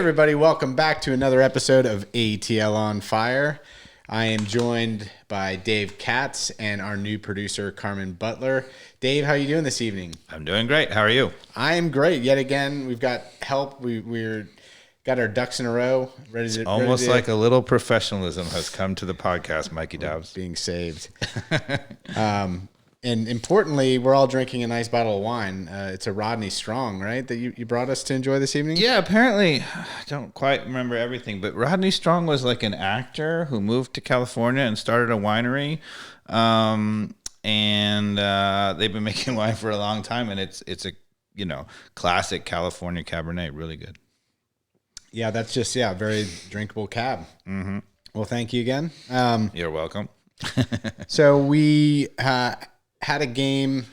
everybody. Welcome back to another episode of ATL On Fire. I am joined by Dave Katz and our new producer, Carmen Butler. Dave, how are you doing this evening? I'm doing great. How are you? I am great. Yet again, we've got help. We're got our ducks in a row. Almost like a little professionalism has come to the podcast, Mikey Dobbs. Being saved. And importantly, we're all drinking a nice bottle of wine. It's a Rodney Strong, right, that you brought us to enjoy this evening? Yeah, apparently, I don't quite remember everything, but Rodney Strong was like an actor who moved to California and started a winery. And they've been making wine for a long time, and it's a classic California Cabernet, really good. Yeah, that's just very drinkable cab. Mm-hmm. Well, thank you again. You're welcome. So we had a game,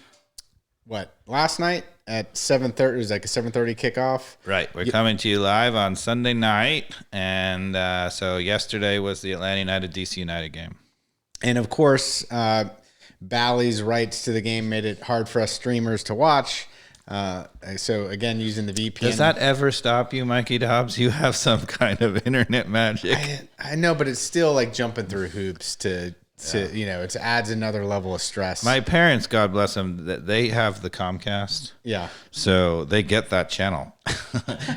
last night at 7:30. It was like a 7:30 kickoff. Right. We're coming to you live on Sunday night. And so yesterday was the Atlanta United-DC United game. And, of course, Bally's rights to the game made it hard for us streamers to watch. So, again, using the VPN. Does that ever stop you, Mikey Dobbs? You have some kind of internet magic. I know, but it's still like jumping through hoops to it adds another level of stress. My parents, God bless them, they have the Comcast. Yeah. So they get that channel.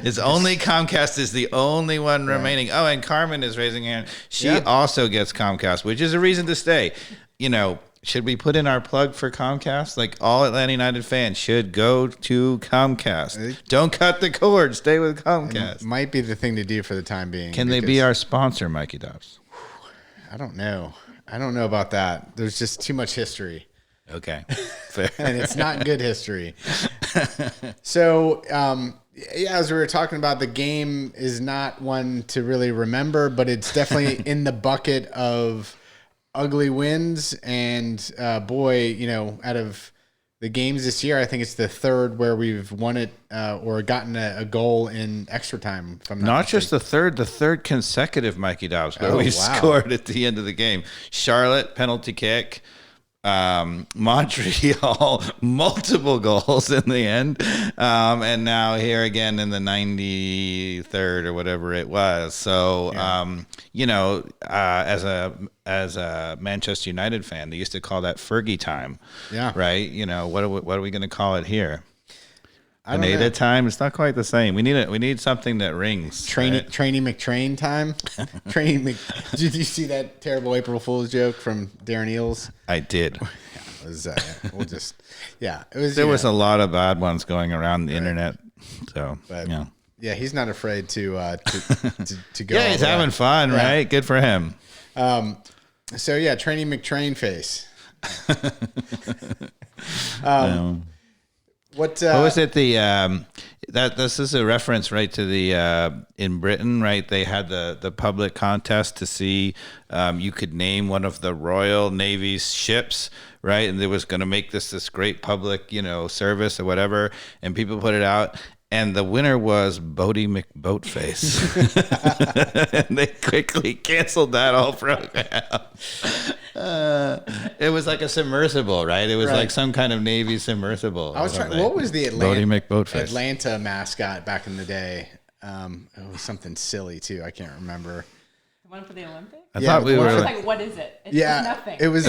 It's only Comcast is the only one remaining. Oh, and Carmen is raising her hand. She also gets Comcast, which is a reason to stay. Should we put in our plug for Comcast? Like all Atlanta United fans should go to Comcast. Don't cut the cord. Stay with Comcast. It might be the thing to do for the time being. Can they be our sponsor, Mikey Dobbs? I don't know. I don't know about that. There's just too much history. Okay. Fair. And it's not good history. So, as we were talking about, the game is not one to really remember, but it's definitely in the bucket of ugly wins. And out of the games this year, I think it's the third where we've won it or gotten a goal in extra time. If I'm not just the third consecutive, Mikey Dobbs, where we scored at the end of the game. Charlotte, penalty kick. Montreal, multiple goals in the end. And now here again in the 93rd or whatever it was. So, as a Manchester United fan, they used to call that Fergie time. Yeah. Right. What are we going to call it here? Pineda time. It's not quite the same. We need something that rings. Trainee McTrain time. Did you see that terrible April Fool's joke from Darren Eales? I did. It was. It was. There was a lot of bad ones going around the internet. So, yeah, he's not afraid to go. Yeah, he's having fun, right? Good for him. Trainee McTrain face. What was it? This is a reference, right, to the in Britain, right? They had the public contest to see you could name one of the Royal Navy's ships, right? And they was going to make this great public, service or whatever, and people put it out. And the winner was Bodie McBoatface. And they quickly canceled that whole program. It was like a submersible, right? It was like some kind of Navy submersible. I was trying. What was the Bodie McBoatface. Atlanta mascot back in the day? It was something silly too. I can't remember. The one for the Olympics? I thought we were like, what is it? It's nothing. It was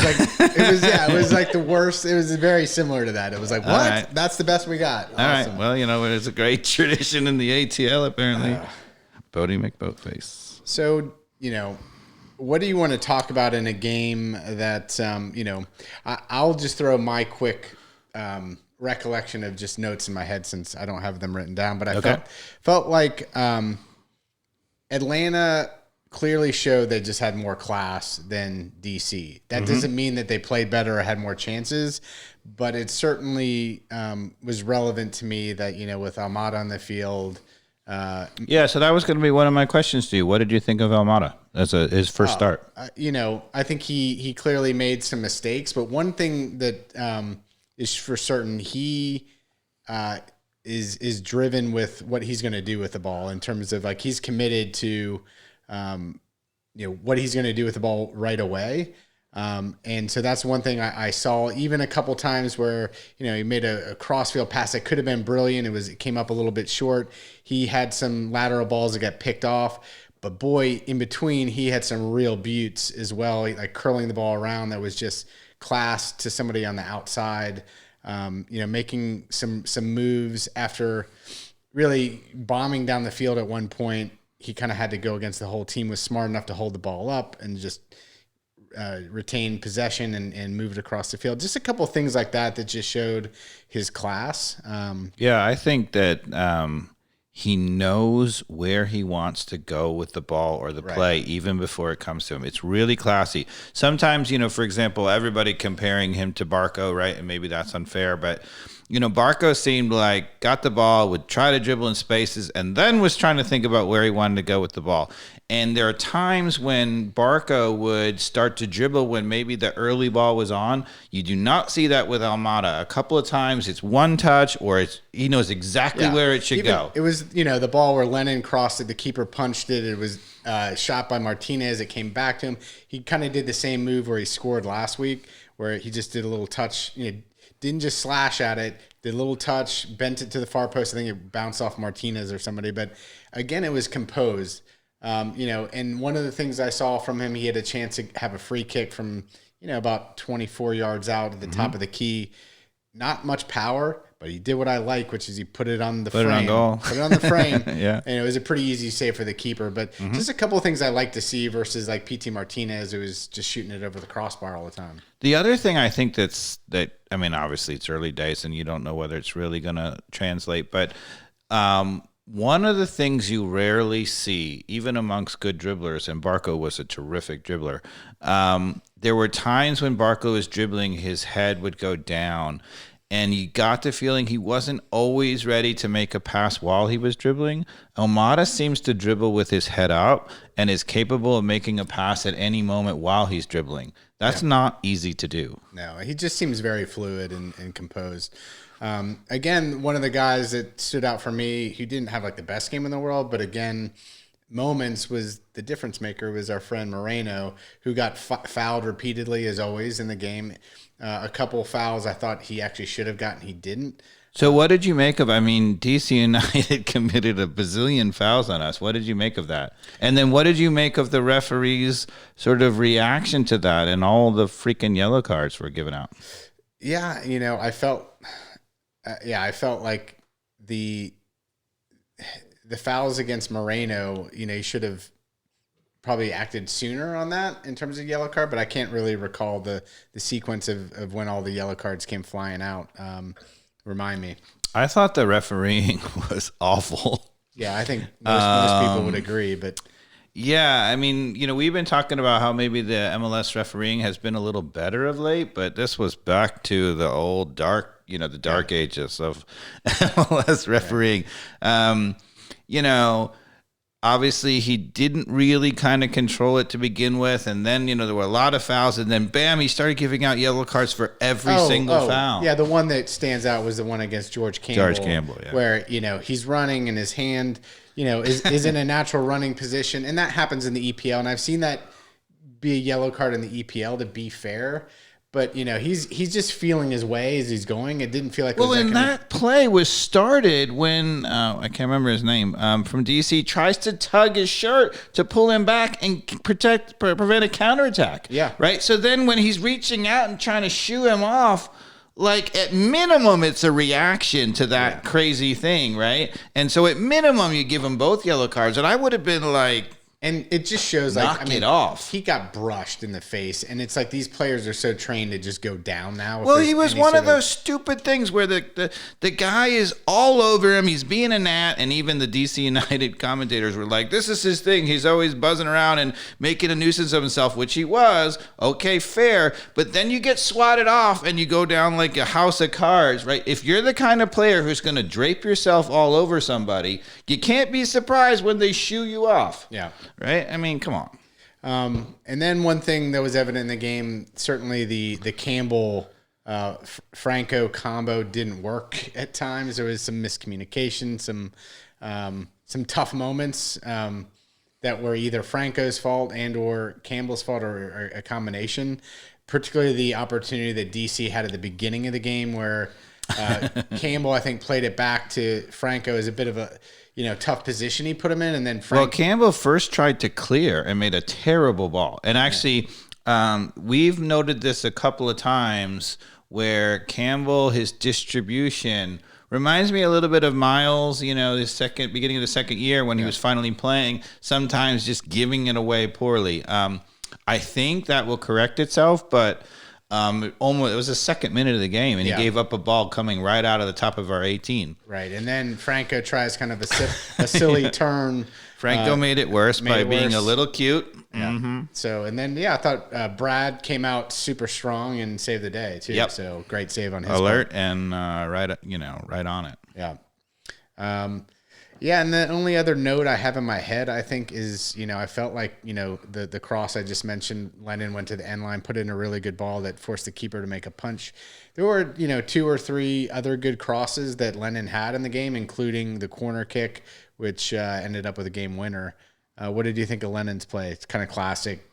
like the worst. It was very similar to that. It was like, what? Right. That's the best we got. All awesome. Right. Well, it's a great tradition in the ATL, apparently. Bodie McBoatface. So, what do you want to talk about in a game that, I'll just throw my quick recollection of just notes in my head since I don't have them written down. But I felt like Atlanta clearly showed they just had more class than DC. That doesn't mean that they played better or had more chances, but it certainly was relevant to me that, with Almada on the field. So that was going to be one of my questions to you. What did you think of Almada as his first start? I think he clearly made some mistakes, but one thing that is for certain, he is driven with what he's going to do with the ball in terms of he's committed to what he's going to do with the ball right away. And so that's one thing I saw even a couple times where, he made a crossfield pass that could have been brilliant. It came up a little bit short. He had some lateral balls that got picked off, but boy, in between, he had some real buttes as well. Like curling the ball around that was just class to somebody on the outside, making some moves after really bombing down the field at one point. He kind of had to go against the whole team, was smart enough to hold the ball up and just retain possession and move it across the field. Just a couple of things like that just showed his class. I think that he knows where he wants to go with the ball or the play even before it comes to him. It's really classy. Sometimes, for example, everybody comparing him to Barco, right? And maybe that's unfair, but Barco seemed like got the ball, would try to dribble in spaces, and then was trying to think about where he wanted to go with the ball. And there are times when Barco would start to dribble when maybe the early ball was on. You do not see that with Almada. A couple of times it's one touch or he knows exactly where it should go. It was, the ball where Lennon crossed it, the keeper punched it. It was shot by Martinez. It came back to him. He kind of did the same move where he scored last week, where he just did a little touch, didn't just slash at it, did a little touch, bent it to the far post. I think it bounced off Martinez or somebody. But again, it was composed. And one of the things I saw from him, he had a chance to have a free kick from, about 24 yards out at the top of the key. Not much power, but he did what I like, which is he put it on the frame. Put it on the frame. Yeah. And it was a pretty easy save for the keeper. But just a couple of things I like to see versus like PT Martinez, who was just shooting it over the crossbar all the time. The other thing I think obviously it's early days and you don't know whether it's really going to translate, but one of the things you rarely see, even amongst good dribblers, and Barco was a terrific dribbler, there were times when Barco was dribbling, his head would go down, and you got the feeling he wasn't always ready to make a pass while he was dribbling. Almada seems to dribble with his head up and is capable of making a pass at any moment while he's dribbling. That's not easy to do. No, he just seems very fluid and composed. Again, one of the guys that stood out for me, who didn't have like the best game in the world, but again, moments was the difference maker, was our friend Moreno, who got fouled repeatedly as always in the game. A couple of fouls I thought he actually should have gotten, he didn't. So what did you make of, DC United committed a bazillion fouls on us. What did you make of that? And then what did you make of the referee's sort of reaction to that and all the freaking yellow cards were given out? Yeah, I felt like the fouls against Moreno, he should have probably acted sooner on that in terms of yellow card, but I can't really recall the sequence of when all the yellow cards came flying out. Remind me. I thought the refereeing was awful. Yeah, I think most people would agree, but yeah, we've been talking about how maybe the MLS refereeing has been a little better of late, but this was back to the old dark ages of MLS refereeing. Obviously he didn't really kind of control it to begin with, and then there were a lot of fouls, and then bam, he started giving out yellow cards for every single foul. Yeah, the one that stands out was the one against George Campbell. Yeah. Where he's running and his hand is in a natural running position, and that happens in the EPL, and I've seen that be a yellow card in the EPL, to be fair. But he's just feeling his way as he's going. It didn't feel like that play was started when I can't remember his name from DC tries to tug his shirt to pull him back and prevent a counterattack. Yeah, right. So then when he's reaching out and trying to shoo him off, like at minimum it's a reaction to that crazy thing, right? And so at minimum you give him both yellow cards, and I would have been like. And it just shows, knock it off. He got brushed in the face, and it's like these players are so trained to just go down now. Well, he was one of those stupid things where the guy is all over him. He's being a gnat, and even the DC United commentators were like, this is his thing. He's always buzzing around and making a nuisance of himself, which he was. Okay, fair. But then you get swatted off, and you go down like a house of cards, right? If you're the kind of player who's going to drape yourself all over somebody, you can't be surprised when they shoo you off. Yeah. Right? Come on. And then one thing that was evident in the game, certainly the Campbell Franco combo didn't work at times. There was some miscommunication, some tough moments. that were either Franco's fault and or Campbell's fault or a combination, particularly the opportunity that DC had at the beginning of the game where Campbell, I think, played it back to Franco as a bit of a tough position he put him in. And then Campbell first tried to clear and made a terrible ball. And actually, we've noted this a couple of times where Campbell, his distribution reminds me a little bit of Miles, the beginning of the second year when he was finally playing, sometimes just giving it away poorly. I think that will correct itself, but it was the second minute of the game, and he gave up a ball coming right out of the top of our 18. Right, and then Franco tries kind of a silly turn. Franco made it worse by being a little cute. Yeah. Mm-hmm. So, and then, I thought Brad came out super strong and saved the day, too. Yep. So, great save on his alert part. And right on it. Yeah. And the only other note I have in my head, I think, is, I felt like, the cross I just mentioned, Lennon went to the end line, put in a really good ball that forced the keeper to make a punch. There were, 2 or 3 other good crosses that Lennon had in the game, including the corner kick, which ended up with a game winner. What did you think of Lennon's play? It's kind of classic,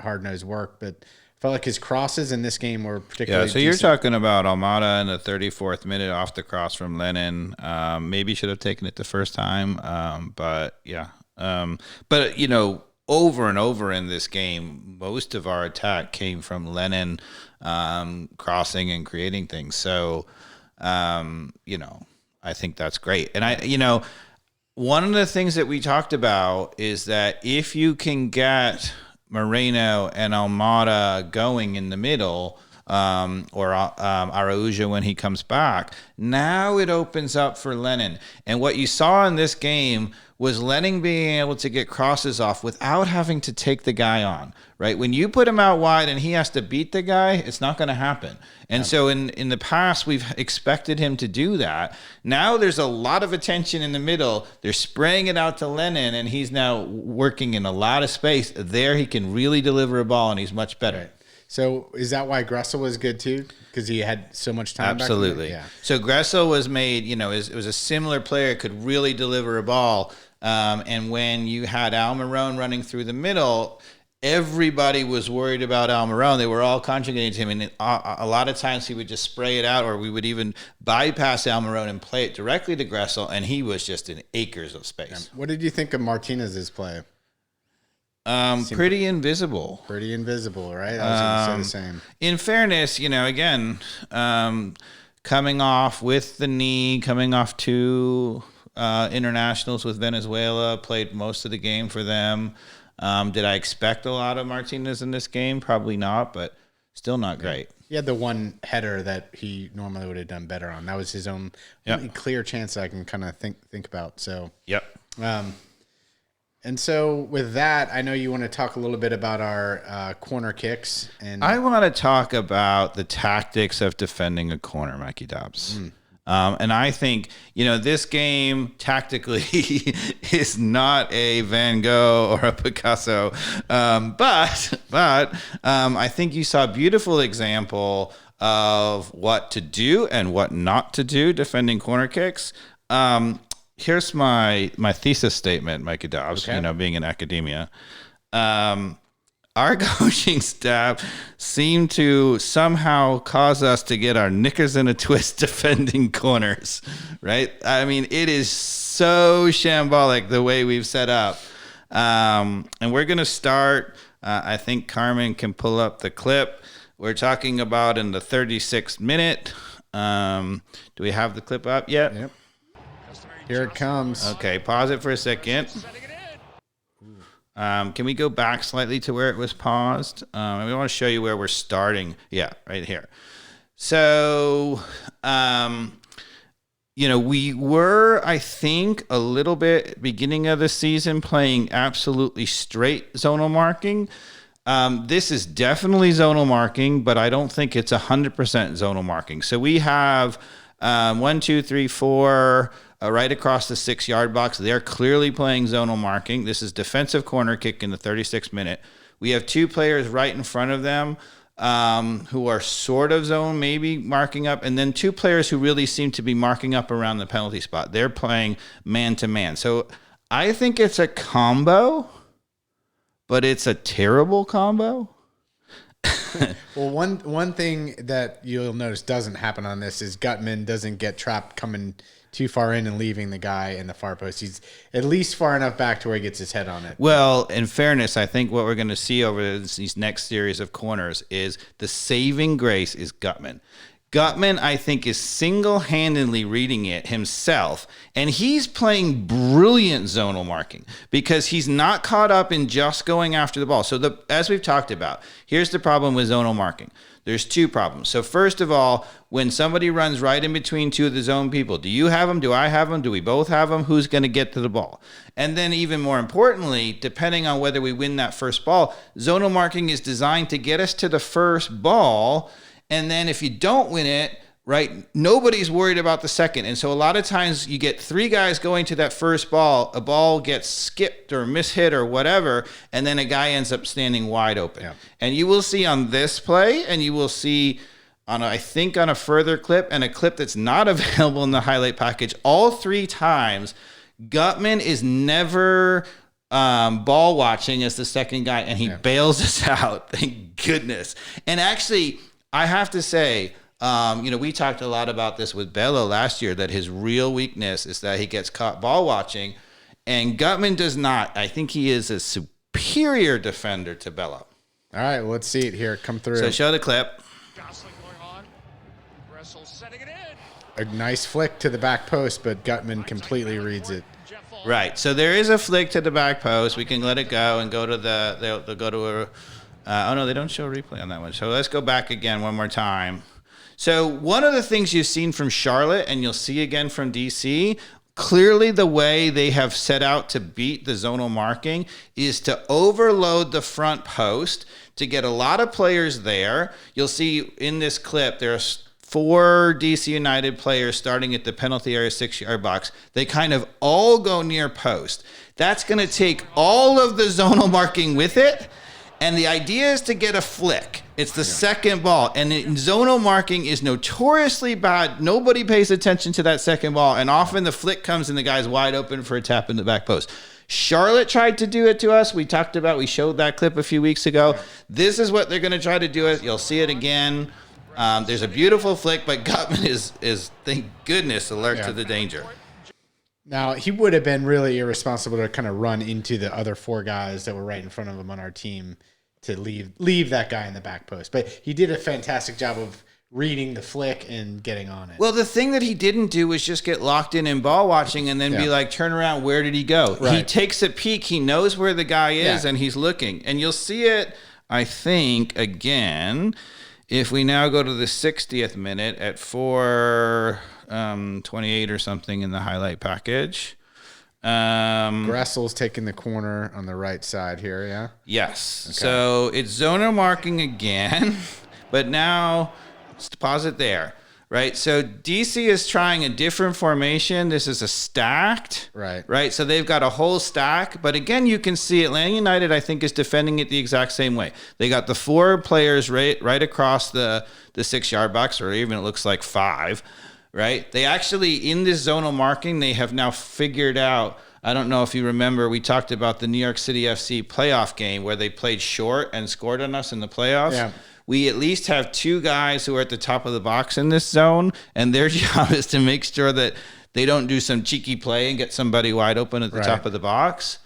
hard-nosed work, but felt like his crosses in this game were particularly so decent. You're talking about Almada in the 34th minute off the cross from Lennon. Maybe should have taken it the first time, but over and over in this game, most of our attack came from Lennon crossing and creating things. So, I think that's great. And one of the things that we talked about is that if you can get Moreno and Almada going in the middle, or Araujo when he comes back, now it opens up for Lennon. And what you saw in this game was Lennon being able to get crosses off without having to take the guy on, right? When you put him out wide and he has to beat the guy, it's not going to happen. And so in the past, we've expected him to do that. Now there's a lot of attention in the middle. They're spraying it out to Lennon, and he's now working in a lot of space. There he can really deliver a ball, and he's much better. Right. So is that why Gressel was good too? Because he had so much time. Absolutely. Back So Gressel was made, it was a similar player, could really deliver a ball. And when you had Almiron running through the middle, everybody was worried about Almiron. They were all conjugating to him. And a lot of times he would just spray it out, or we would even bypass Almiron and play it directly to Gressel. And he was just in acres of space. What did you think of Martinez's play? Pretty invisible. Pretty invisible, right? I was going to say the same. In fairness, again, coming off with the knee, coming off 2 internationals with Venezuela, played most of the game for them. Did I expect a lot of Martinez in this game? Probably not, but still not great. He had the one header that he normally would have done better on. That was his own clear chance that I can kind of think about. So, and so with that, I know you want to talk a little bit about our corner kicks. And I want to talk about the tactics of defending a corner, Mikey Dobbs. And I think, this game tactically is not a Van Gogh or a Picasso. But I think you saw a beautiful example of what to do and what not to do defending corner kicks. Here's my thesis statement, Mikey Dobbs, being in academia. Our coaching staff seemed to somehow cause us to get our knickers in a twist defending corners, right? I mean, it is so shambolic the way we've set up. And we're going to start, I think Carmen can pull up the clip. We're talking about in the 36th minute. Do we have the clip up yet? Yep. Here it comes. Okay, pause it for a second. Can we go back slightly to where it was paused? We want to show you where we're starting. Yeah, right here. So, we were, I think, a little bit beginning of the season playing absolutely straight zonal marking. This is definitely zonal marking, but I don't think it's 100% zonal marking. So we have 1, 2, 3, 4... right across the 6-yard box. They're clearly playing zonal marking. This is defensive corner kick in the 36th minute. We have 2 players right in front of them who are sort of zone, maybe marking up, and then 2 players who really seem to be marking up around the penalty spot. They're playing man-to-man. So I think it's a combo, but it's a terrible combo. Well, one thing that you'll notice doesn't happen on this is Gutman doesn't get trapped coming too far in and leaving the guy in the far post. He's at least far enough back to where he gets his head on it. Well, in fairness, I think what we're going to see over these next series of corners is the saving grace is Gutman. Gutman, I think, is single-handedly reading it himself, and he's playing brilliant zonal marking because he's not caught up in just going after the ball. So as we've talked about, here's the problem with zonal marking. There's two problems. So first of all, when somebody runs right in between two of the zone people, do you have them? Do I have them? Do we both have them? Who's going to get to the ball? And then even more importantly, depending on whether we win that first ball, zonal marking is designed to get us to the first ball. And then if you don't win it, right, nobody's worried about the second. And so a lot of times you get three guys going to that first ball, a ball gets skipped or mishit or whatever, and then a guy ends up standing wide open. Yeah. And you will see on this play, and you will see on, I think, on a further clip and a clip that's not available in the highlight package, all three times, Gutman is never ball watching as the second guy, and he bails us out. Thank goodness. And actually, I have to say, we talked a lot about this with Bello last year, that his real weakness is that he gets caught ball watching, and Gutman does not. I think he is a superior defender to Bello. All right, well, let's see it here. Come through. So show the clip. A nice flick to the back post, but Gutman completely reads it. Right. So there is a flick to the back post. We can let it go and go to they'll go to a. Oh, no, they don't show a replay on that one. So let's go back again one more time. So one of the things you've seen from Charlotte and you'll see again from DC, clearly the way they have set out to beat the zonal marking is to overload the front post to get a lot of players there. You'll see in this clip there's 4 DC United players starting at the penalty area 6-yard box. They kind of all go near post. That's going to take all of the zonal marking with it. And the idea is to get a flick. It's the second ball. And zonal marking is notoriously bad. Nobody pays attention to that second ball. And often the flick comes and the guy's wide open for a tap in the back post. Charlotte tried to do it to us. We showed that clip a few weeks ago. This is what they're going to try to do it. You'll see it again. There's a beautiful flick, but Gutman is thank goodness, alert to the danger. Now, he would have been really irresponsible to kind of run into the other 4 guys that were right in front of him on our team to leave that guy in the back post. But he did a fantastic job of reading the flick and getting on it. Well, the thing that he didn't do was just get locked in ball watching and then be like, turn around, where did he go? Right. He takes a peek. He knows where the guy is, and he's looking. And you'll see it, I think, again, if we now go to the 60th minute at 4:28 or something in the highlight package. Gressel's taking the corner on the right side here, yeah? Yes. Okay. So it's zonal marking again, but now let's pause it there, right? So DC is trying a different formation. This is a stacked, right? So they've got a whole stack, but again, you can see Atlanta United, I think, is defending it the exact same way. They got the 4 players right across the 6-yard box, or even it looks like 5. Right? They actually, in this zonal marking, they have now figured out, I don't know if you remember, we talked about the New York City FC playoff game where they played short and scored on us in the playoffs. Yeah. We at least have 2 guys who are at the top of the box in this zone, and their job is to make sure that they don't do some cheeky play and get somebody wide open at the top of the box.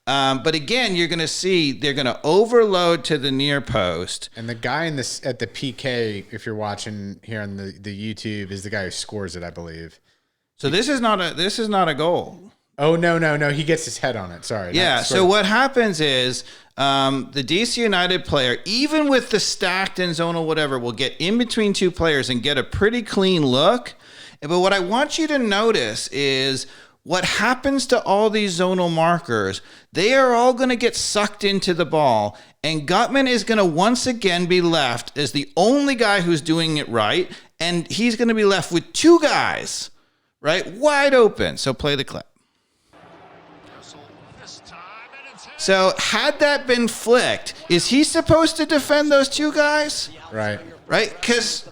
But again, you're going to see they're going to overload to the near post. And the guy at the PK, if you're watching here on the YouTube, is the guy who scores it, I believe. So this is not a goal. Oh, no. He gets his head on it. Sorry. Yeah. So what happens is the DC United player, even with the stacked and zonal whatever, will get in between 2 players and get a pretty clean look. But what I want you to notice is what happens to all these zonal markers. They are all going to get sucked into the ball, and Gutman is going to once again be left as the only guy who's doing it right, and he's going to be left with 2 guys, right, wide open. So play the clip. So had that been flicked, is he supposed to defend those 2 guys? Right. Right? Because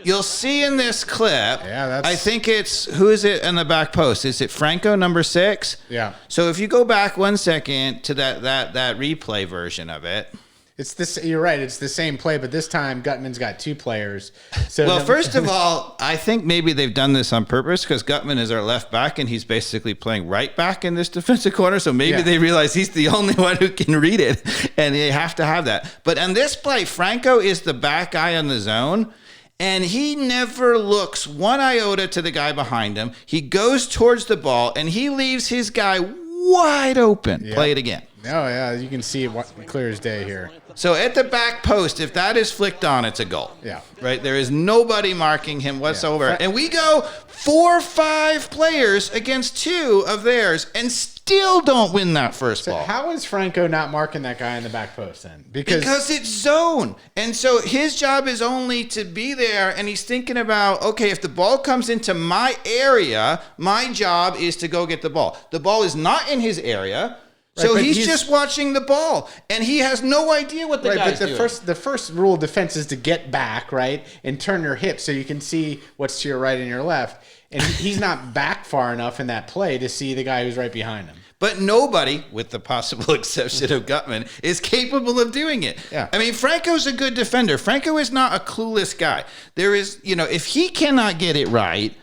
you'll see in this clip, Yeah, I think who is it in the back post? Is it Franco, number 6? Yeah. So if you go back 1 second to that replay version of it. It's this. You're right. It's the same play, but this time Gutman's got 2 players. So well, first of all, I think maybe they've done this on purpose because Gutman is our left back and he's basically playing right back in this defensive corner. So maybe they realize he's the only one who can read it and they have to have that. But on this play, Franco is the back guy on the zone. And he never looks one iota to the guy behind him. He goes towards the ball and he leaves his guy wide open. Yep. Play it again. Oh, yeah, you can see it clear as day here. So at the back post, if that is flicked on, it's a goal. Yeah. Right? There is nobody marking him whatsoever. Yeah. And we go 4 or 5 players against 2 of theirs and still don't win that first ball. How is Franco not marking that guy in the back post then? Because it's zone. And so his job is only to be there, and he's thinking about, okay, if the ball comes into my area, my job is to go get the ball. The ball is not in his area. So right, he's just watching the ball, and he has no idea what the guy's doing. The first rule of defense is to get back, right, and turn your hips so you can see what's to your right and your left. And he's not back far enough in that play to see the guy who's right behind him. But nobody, with the possible exception of Gutman, is capable of doing it. Yeah. I mean, Franco's a good defender. Franco is not a clueless guy. There is, if he cannot get it right,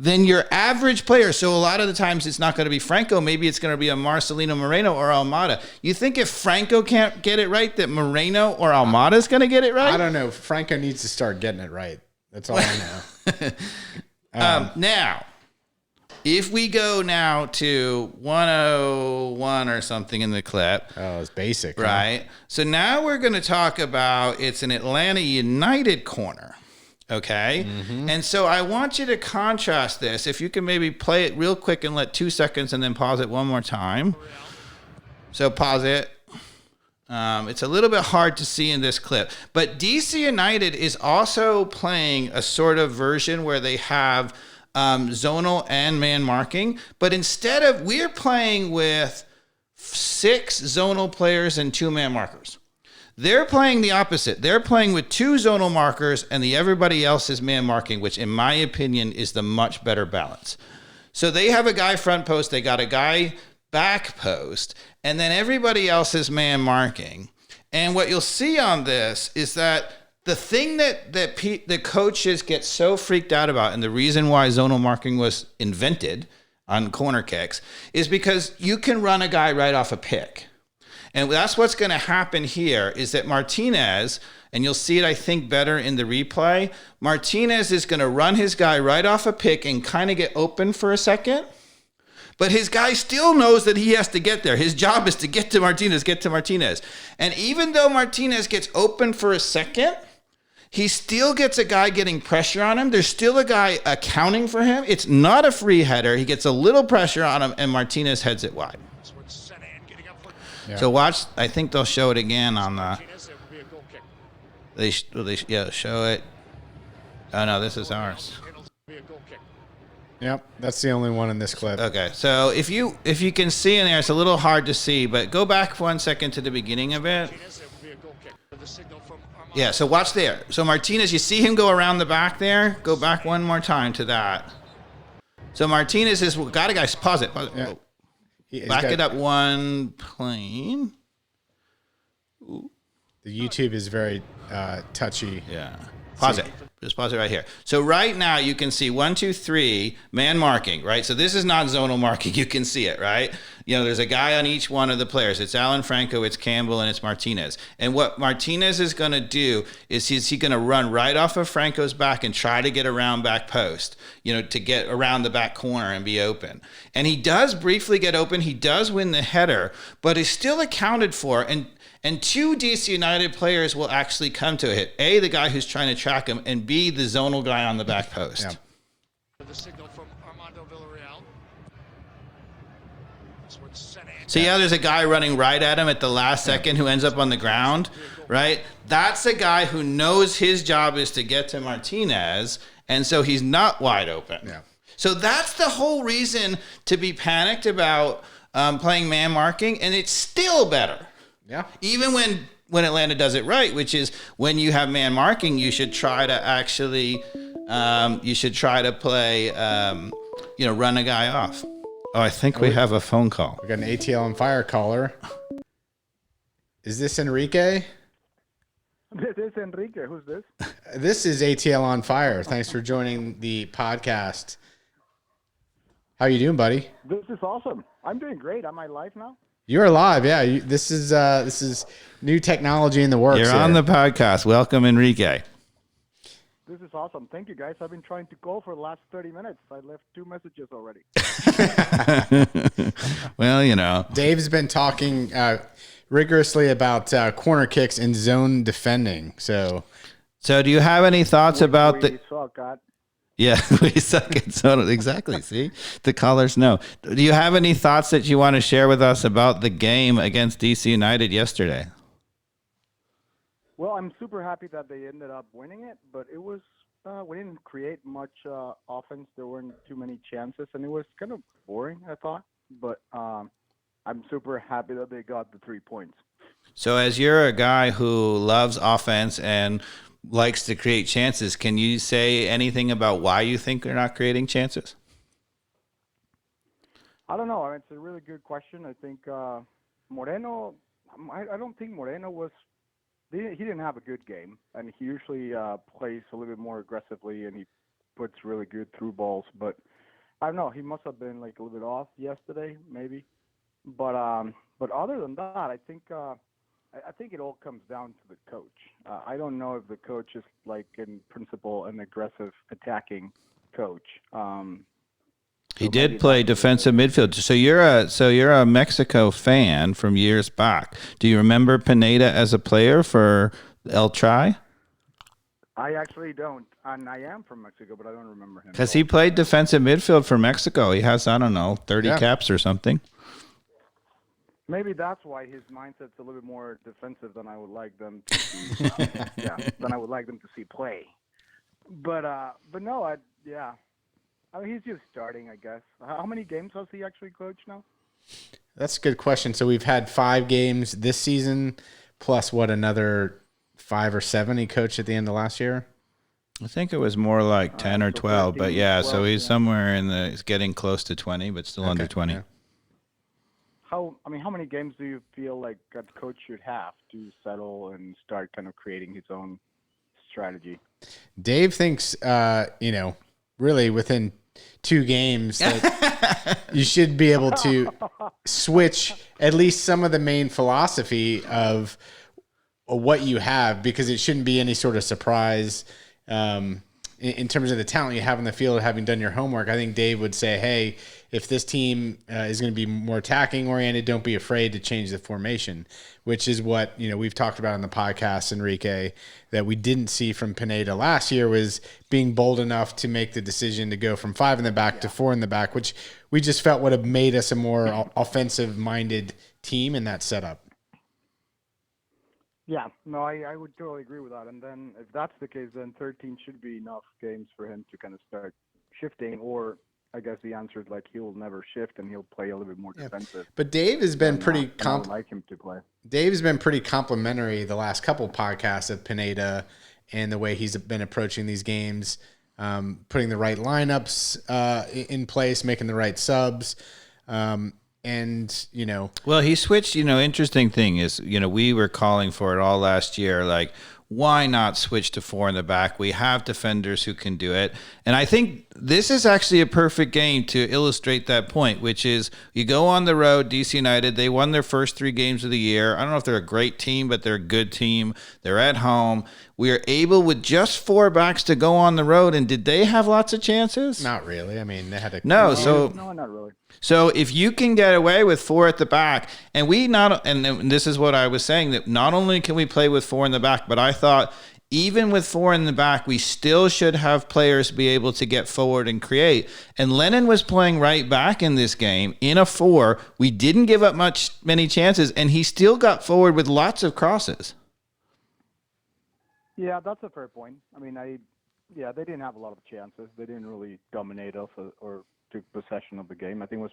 then your average player, so a lot of the times it's not going to be Franco, maybe it's going to be a Marcelino Moreno or Almada. You think if Franco can't get it right, that Moreno or Almada is going to get it right? I don't know. Franco needs to start getting it right. That's all I know. Now, if we go now to 101 or something in the clip. Oh, it's basic. Right. Huh? So now we're going to talk about, it's an Atlanta United corner. Okay. Mm-hmm. And so I want you to contrast this. If you can maybe play it real quick and let 2 seconds and then pause it one more time. So pause it. It's a little bit hard to see in this clip, but DC United is also playing a sort of version where they have zonal and man marking, but instead of, we're playing with 6 zonal players and 2 man markers. They're playing the opposite. They're playing with 2 zonal markers and everybody else is man marking, which in my opinion is the much better balance. So they have a guy front post, they got a guy back post, and then everybody else is man marking. And what you'll see on this is that the thing that the coaches get so freaked out about, and the reason why zonal marking was invented on corner kicks, is because you can run a guy right off a pick. And that's what's going to happen here is that Martinez, and you'll see it, I think, better in the replay, Martinez is going to run his guy right off a pick and kind of get open for a second. But his guy still knows that he has to get there. His job is to get to Martinez. And even though Martinez gets open for a second, he still gets a guy getting pressure on him. There's still a guy accounting for him. It's not a free header. He gets a little pressure on him, and Martinez heads it wide. Yeah. So watch, I think they'll show it again on the, show it. Oh no, this is ours. Yep, that's the only one in this clip. Okay, so if you can see in there, it's a little hard to see, but go back 1 second to the beginning of it. Yeah, so watch there. So Martinez, you see him go around the back there? Go back one more time to that. So Martinez has got a guy, pause it. Yeah. Back it up one plane. Ooh. The YouTube is very touchy. Yeah. Pause it. Just pause it right here. So right now you can see 1, 2, 3 man marking, right? So this is not zonal marking. You can see it, right? There's a guy on each one of the players. It's Alan Franco, it's Campbell, and it's Martinez. And what Martinez is going to do is he's going to run right off of Franco's back and try to get around back post, to get around the back corner and be open. And he does briefly get open. He does win the header, but is still accounted for. And 2 DC United players will actually come to a hit. A, the guy who's trying to track him, and B, the zonal guy on the back post. Yeah. So there's a guy running right at him at the last second who ends up on the ground, right? That's a guy who knows his job is to get to Martinez, and so he's not wide open. Yeah. So that's the whole reason to be panicked about playing man marking, and it's still better. Yeah. Even when when Atlanta does it right, which is when you have man marking, you should try to actually, play, run a guy off. Oh, I think we have a phone call. We got an ATL on fire caller. Is this Enrique? This is Enrique. Who's this? This is ATL on fire. Thanks for joining the podcast. How you doing, buddy? This is awesome. I'm doing great. Am I live now? You're live. Yeah. This is new technology in the works. You're on the podcast. Welcome, Enrique. This is awesome. Thank you, guys. I've been trying to call for the last 30 minutes. I left 2 messages already. Well, Dave's been talking rigorously about corner kicks and zone defending. So do you have any thoughts about the? Suck at. Yeah, we suck at zone. Exactly. See, the callers know. Do you have any thoughts that you want to share with us about the game against DC United yesterday? Well, I'm super happy that they ended up winning it, but it was we didn't create much offense. There weren't too many chances, and it was kind of boring, I thought. But I'm super happy that they got the 3 points. So as you're a guy who loves offense and likes to create chances, can you say anything about why you think they're not creating chances? I don't know. I mean, it's a really good question. I think Moreno, I don't think Moreno was – he didn't have a good game, and he usually plays a little bit more aggressively, and he puts really good through balls. But I don't know. He must have been like a little bit off yesterday, maybe. But other than that, I think it all comes down to the coach. I don't know if the coach is like in principle an aggressive attacking coach. He did play defensive midfield. So you're a Mexico fan from years back. Do you remember Pineda as a player for El Tri? I actually don't, and I am from Mexico, but I don't remember him. Because he played defensive midfield for Mexico. He has, I don't know, 30 caps or something. Maybe that's why his mindset's a little bit more defensive than I would like them to see. Than I would like them to see play. But no, I mean, he's just starting, I guess. How many games has he actually coached now? That's a good question. So we've had 5 games this season, plus another 5 or 7 he coached at the end of last year? I think it was more like 10 or 12, 13, but yeah, 12, so he's somewhere he's getting close to 20, but still under 20. Yeah. How many games do you feel like a coach should have to settle and start kind of creating his own strategy? Dave thinks, really within 2 games that you should be able to switch at least some of the main philosophy of what you have, because it shouldn't be any sort of surprise in terms of the talent you have in the field, having done your homework. I think Dave would say, hey, if this team is going to be more attacking oriented, don't be afraid to change the formation, which is what, we've talked about on the podcast, Enrique, that we didn't see from Pineda last year, was being bold enough to make the decision to go from 5 in the back to 4 in the back, which we just felt would have made us a more offensive minded team in that setup. Yeah, no, I would totally agree with that. And then if that's the case, then 13 should be enough games for him to kind of start shifting, or I guess the answer is like he'll never shift and he'll play a little bit more defensive. But Dave has been pretty I would like him to play. Dave's been pretty complimentary the last couple podcasts of Pineda and the way he's been approaching these games, putting the right lineups in place, making the right subs. Well, he switched, interesting thing is, we were calling for it all last year. Like, why not switch to 4 in the back? We have defenders who can do it. And I think this is actually a perfect game to illustrate that point, which is you go on the road, DC United, they won their first 3 games of the year. I don't know if they're a great team, but they're a good team. They're at home. We are able with just 4 backs to go on the road. And did they have lots of chances? Not really. I mean, they had a no, not really. So if you can get away with 4 at the back, and this is what I was saying, that not only can we play with 4 in the back, but I thought even with 4 in the back, we still should have players be able to get forward and create. And Lennon was playing right back in this game in a 4. We didn't give up many chances, and he still got forward with lots of crosses. Yeah, that's a fair point. I mean, they didn't have a lot of chances. They didn't really dominate us or took possession of the game. I think it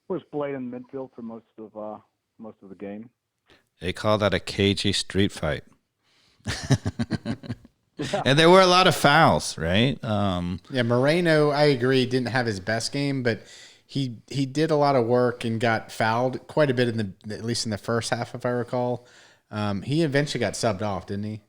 was blatant midfield for most of the game. They call that a cagey street fight. And there were a lot of fouls, right? Yeah, Moreno, I agree, didn't have his best game, but he did a lot of work and got fouled quite a bit at least in the first half, if I recall. He eventually got subbed off, didn't he?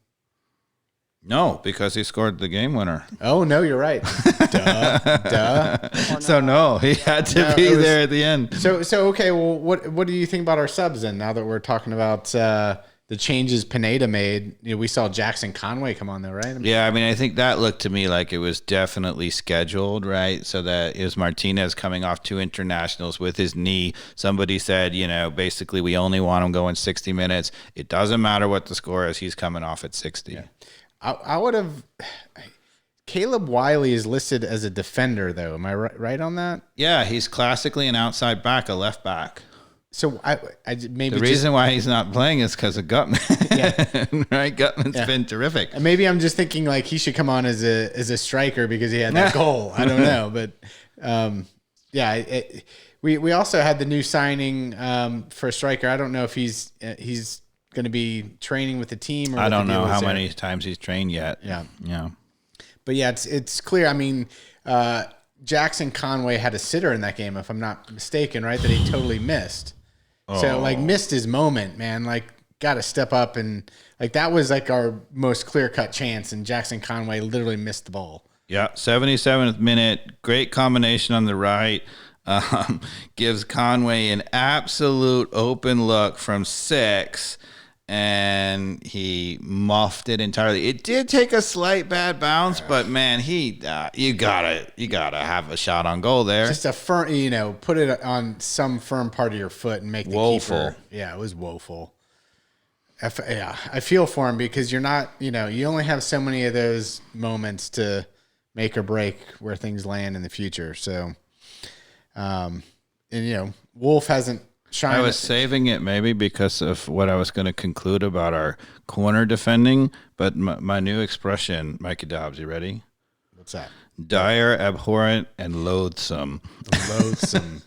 No, because he scored the game winner. Oh no, you're right. Duh. So no, he had to be there at the end. So okay. Well, what do you think about our subs then? Now that we're talking about the changes Pineda made, we saw Jackson Conway come on there, right? Yeah, I mean, I think that looked to me like it was definitely scheduled, right? So that it was Martinez coming off 2 internationals with his knee. Somebody said, basically we only want him going 60 minutes. It doesn't matter what the score is. He's coming off at 60. Yeah. I would have. Caleb Wiley is listed as a defender, though. Am I right on that? Yeah, he's classically an outside back, a left back. So I maybe the reason why he's not playing is because of Gutman. Yeah. Right? Gutman's been terrific. And maybe I'm just thinking like he should come on as a striker because he had that goal. I don't know, but we also had the new signing for a striker. I don't know if he's going to be training with the team. Or I don't know how many times he's trained yet. Yeah. But yeah, it's clear. I mean, Jackson Conway had a sitter in that game, if I'm not mistaken, right? That he totally missed. So missed his moment, man. Got to step up and that was our most clear cut chance. And Jackson Conway literally missed the ball. Yeah, 77th minute, great combination on the right. Gives Conway an absolute open look from 6. And he muffed it entirely. It did take a slight bad bounce, but man, you gotta have a shot on goal there. Just a firm, put it on some firm part of your foot and make the keeper. Yeah, it was woeful. I feel for him because you're not, you only have so many of those moments to make or break where things land in the future. So, Wolf hasn't. I was saving it maybe because of what I was going to conclude about our corner defending, but my new expression, Mikey Dobbs, you ready? What's that? Dire, abhorrent, and loathsome. Loathsome.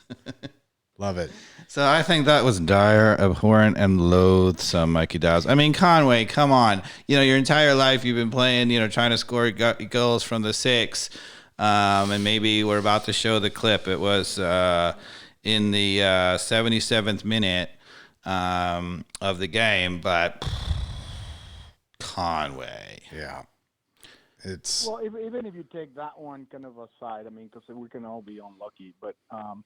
Love it. So I think that was dire, abhorrent, and loathsome, Mikey Dobbs. I mean, Conway, come on. Your entire life you've been playing, trying to score goals from the 6, and maybe we're about to show the clip. It was... in the 77th minute of the game, but Conway. Yeah. Well, even if you take that one kind of aside, I mean, because we can all be unlucky, but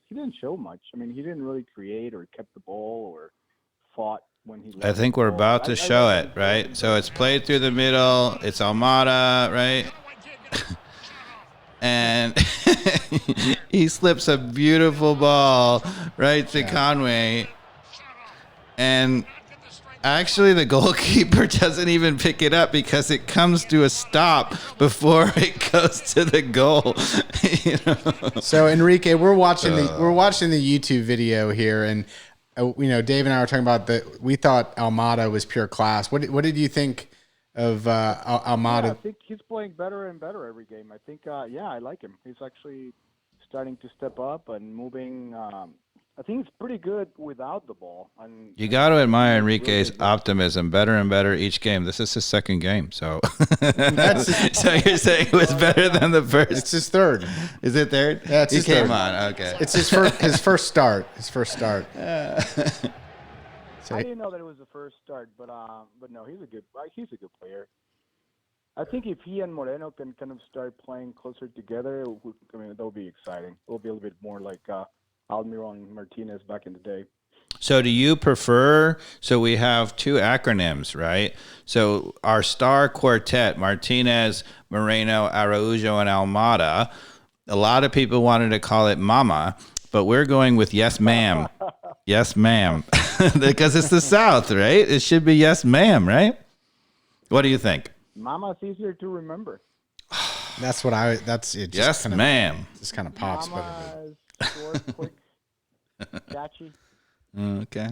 he didn't show much. I mean, he didn't really create or kept the ball or fought when he left. I think we're about to show it, right? So it's played through the middle. It's Almada, right? And he slips a beautiful ball right to Conway. And actually the goalkeeper doesn't even pick it up because it comes to a stop before it goes to the goal. So Enrique, we're watching the YouTube video here, and Dave and I were talking about we thought Almada was pure class. What did you think of Almada? Yeah, I think he's playing better and better every game. I think, I like him. He's actually starting to step up and moving. I think he's pretty good without the ball. And you got to admire Enrique's optimism. Better and better each game. This is his 2nd game, so so you're saying it was better than the first? It's his 3rd. Is it 3rd? Yeah, it's his 3rd. He came on. Okay. It's his first start. His first start. I didn't know that it was the first start, but no, he's a good player. I think if he and Moreno can kind of start playing closer together, that'll be exciting. It'll be a little bit more like Almiron Martinez back in the day. So do you prefer, so we have 2 acronyms, right? So our star quartet, Martinez, Moreno, Araujo, and Almada, a lot of people wanted to call it Mama, but we're going with Yes Ma'am. Yes Ma'am. Because it's the South, right? It should be Yes Ma'am, right? What do you think? Mama's easier to remember. That's what that's it. Yes, ma'am. Just kind of pops. Mama's short, quick, catchy. Okay.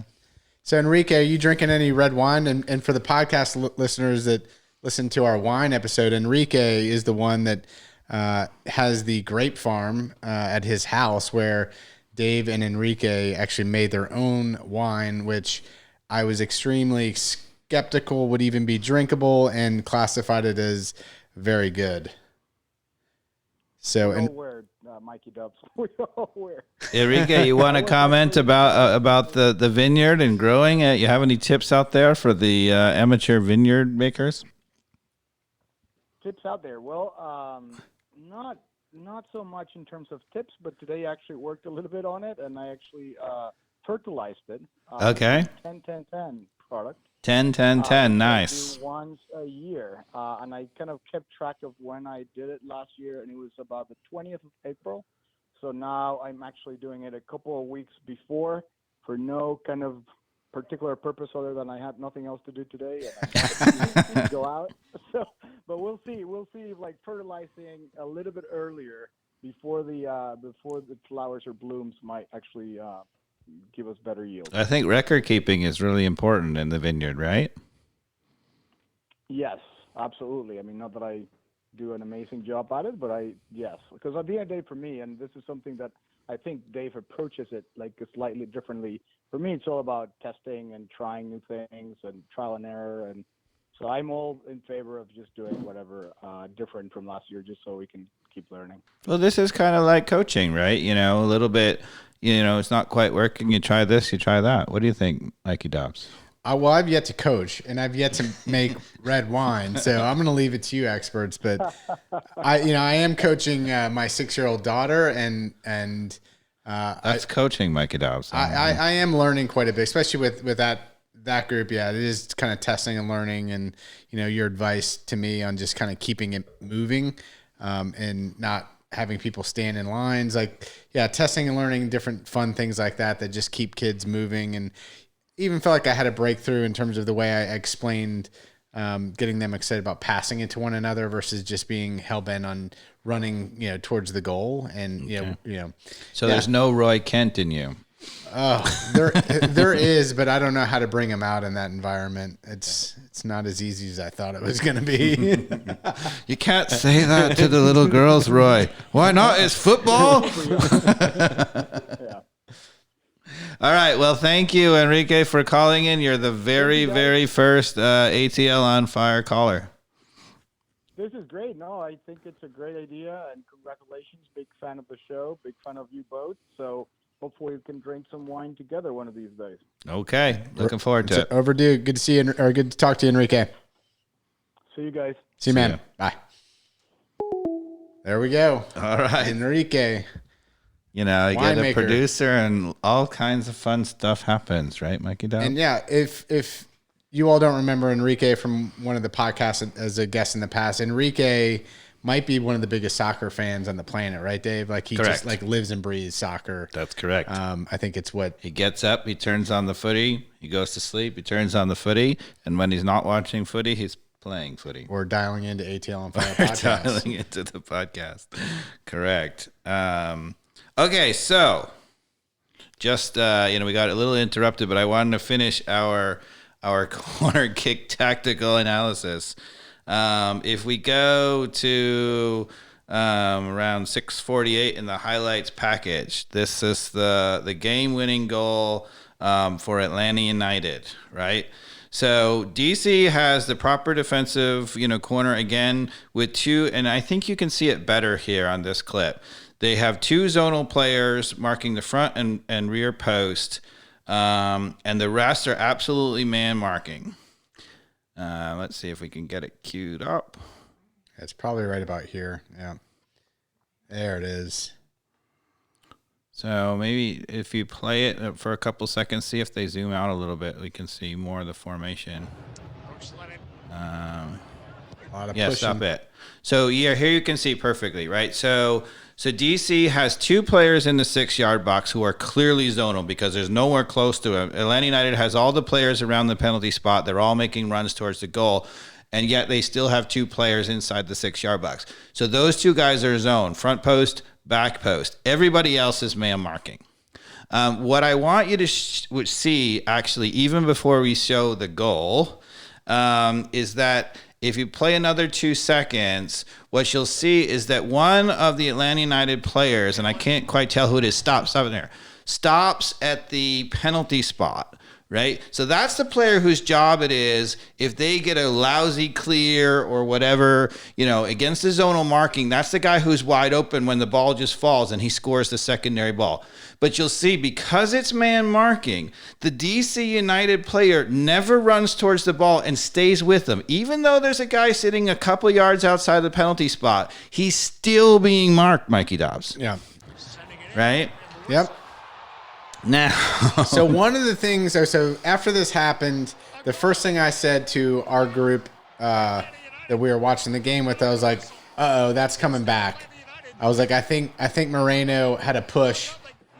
So Enrique, are you drinking any red wine? And for the podcast listeners that listen to our wine episode, Enrique is the one that has the grape farm at his house where Dave and Enrique actually made their own wine, which I was extremely skeptical would even be drinkable and classified it as very good. So, and Mikey Dubs, we all wear. Enrique, you want to comment about the vineyard and growing it? You have any tips out there for the amateur vineyard makers? Tips out there? Well, not so much in terms of tips, but today I actually worked a little bit on it, and I actually fertilized it. Okay. 10-10-10 product. 10-10-10, nice. I do once a year, and I kind of kept track of when I did it last year, and it was about the 20th of April. So now I'm actually doing it a couple of weeks before for no kind of particular purpose other than I had nothing else to do today and I wanted to go out. So, but we'll see. We'll see if like fertilizing a little bit earlier before the flowers or blooms might actually give us better yield. I think record keeping is really important in the vineyard, right? Yes, absolutely. I mean, not that I do an amazing job at it, but yes, because at the end of the day for me, and this is something that I think Dave approaches it like slightly differently. For me, it's all about testing and trying new things and trial and error. And so I'm all in favor of just doing whatever different from last year, just so we can keep learning. Well, this is kind of like coaching, right? You know, a little bit, you know, it's not quite working. You try this, you try that. What do you think, Mikey Dobbs? Well, I've yet to coach and I've yet to make red wine, so I'm going to leave it to you experts. But I am coaching my 6-year-old daughter, and that's coaching, Mikey Dobbs. I am learning quite a bit, especially with that group. Yeah, it is kind of testing and learning, and your advice to me on just kind of keeping it moving, and not having people stand in lines. Like, yeah, testing and learning different fun things like that just keep kids moving, and even felt like I had a breakthrough in terms of the way I explained getting them excited about passing it to one another versus just being hell-bent on running, towards the goal. And, So there's no Roy Kent in you. Oh, there is, but I don't know how to bring him out in that environment. It's not as easy as I thought it was going to be. You can't say that to the little girls, Roy. Why not? It's football. Yeah. All right. Well, thank you, Enrique, for calling in. You're the very first ATL on Fire caller. This is great. No, I think it's a great idea, and congratulations. Big fan of the show. Big fan of you both. So hopefully we can drink some wine together one of these days. Okay. Looking forward to it. Overdue. Good to see you, or good to talk to you, Enrique. See you guys. See you, man. Bye. There we go. All right. Enrique. You get a producer and all kinds of fun stuff happens, right, Mikey Dow? And yeah, if you all don't remember Enrique from one of the podcasts as a guest in the past, Enrique might be one of the biggest soccer fans on the planet, right, Dave? Like he Correct. just lives and breathes soccer. That's correct. I think it's what he gets up, he turns on the footy, he goes to sleep, he turns on the footy, and when he's not watching footy, he's playing footy. Or dialing into ATL on Fire podcast. Dialing into the podcast. Correct. Okay, so just we got a little interrupted, but I wanted to finish our corner kick tactical analysis. If we go to around 6:48 in the highlights package, this is the game-winning goal for Atlanta United, right? So DC has the proper defensive, corner again with two, and I think you can see it better here on this clip. They have two zonal players marking the front and rear post, and the rest are absolutely man marking. Let's see if we can get it queued up. It's probably right about here. Yeah. There it is. So maybe if you play it for a couple seconds, see if they zoom out a little bit, we can see more of the formation. A lot of yeah, pushing. stop it. So yeah, here you can see perfectly, right? So DC has two players in the 6-yard box who are clearly zonal because there's nowhere close to him. Atlanta United has all the players around the penalty spot. They're all making runs towards the goal, and yet they still have two players inside the 6-yard box. So those two guys are zone, front post, back post. Everybody else is man marking. What I want you to see, actually, even before we show the goal, is that if you play another 2 seconds, what you'll see is that one of the Atlanta United players, and I can't quite tell who it is, stops at the penalty spot, right? So that's the player whose job it is. If they get a lousy clear or whatever, against the zonal marking, that's the guy who's wide open when the ball just falls and he scores the secondary ball. But you'll see, because it's man marking, the DC United player never runs towards the ball and stays with them. Even though there's a guy sitting a couple yards outside the penalty spot, he's still being marked, Mikey Dobbs. Yeah. Right? Yep. Now, so one of the things, so after this happened, the first thing I said to our group that we were watching the game with, I was like, "Uh-oh, that's coming back." I was like, I think Moreno had a push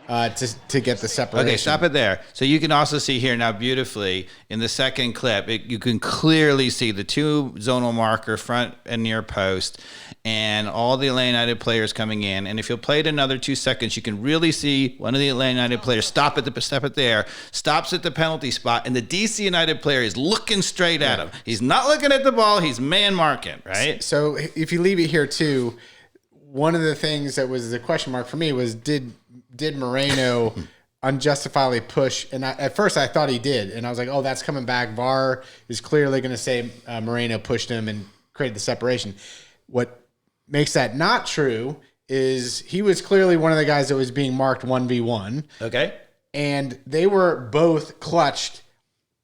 to get the separation. Okay, stop it there. So you can also see here now beautifully in the second clip, you can clearly see the two zonal marker front and near post and all the Atlanta United players coming in. And if you'll play it another 2 seconds, you can really see one of the Atlanta United players stops at the penalty spot, and the DC United player is looking straight at him. He's not looking at the ball, he's man marking, right? So if you leave it here too, one of the things that was the question mark for me was did Moreno unjustifiably push? And at first I thought he did, and I was like, oh, that's coming back. VAR is clearly going to say Moreno pushed him and created the separation. What makes that not true is he was clearly one of the guys that was being marked 1v1. Okay. And they were both clutched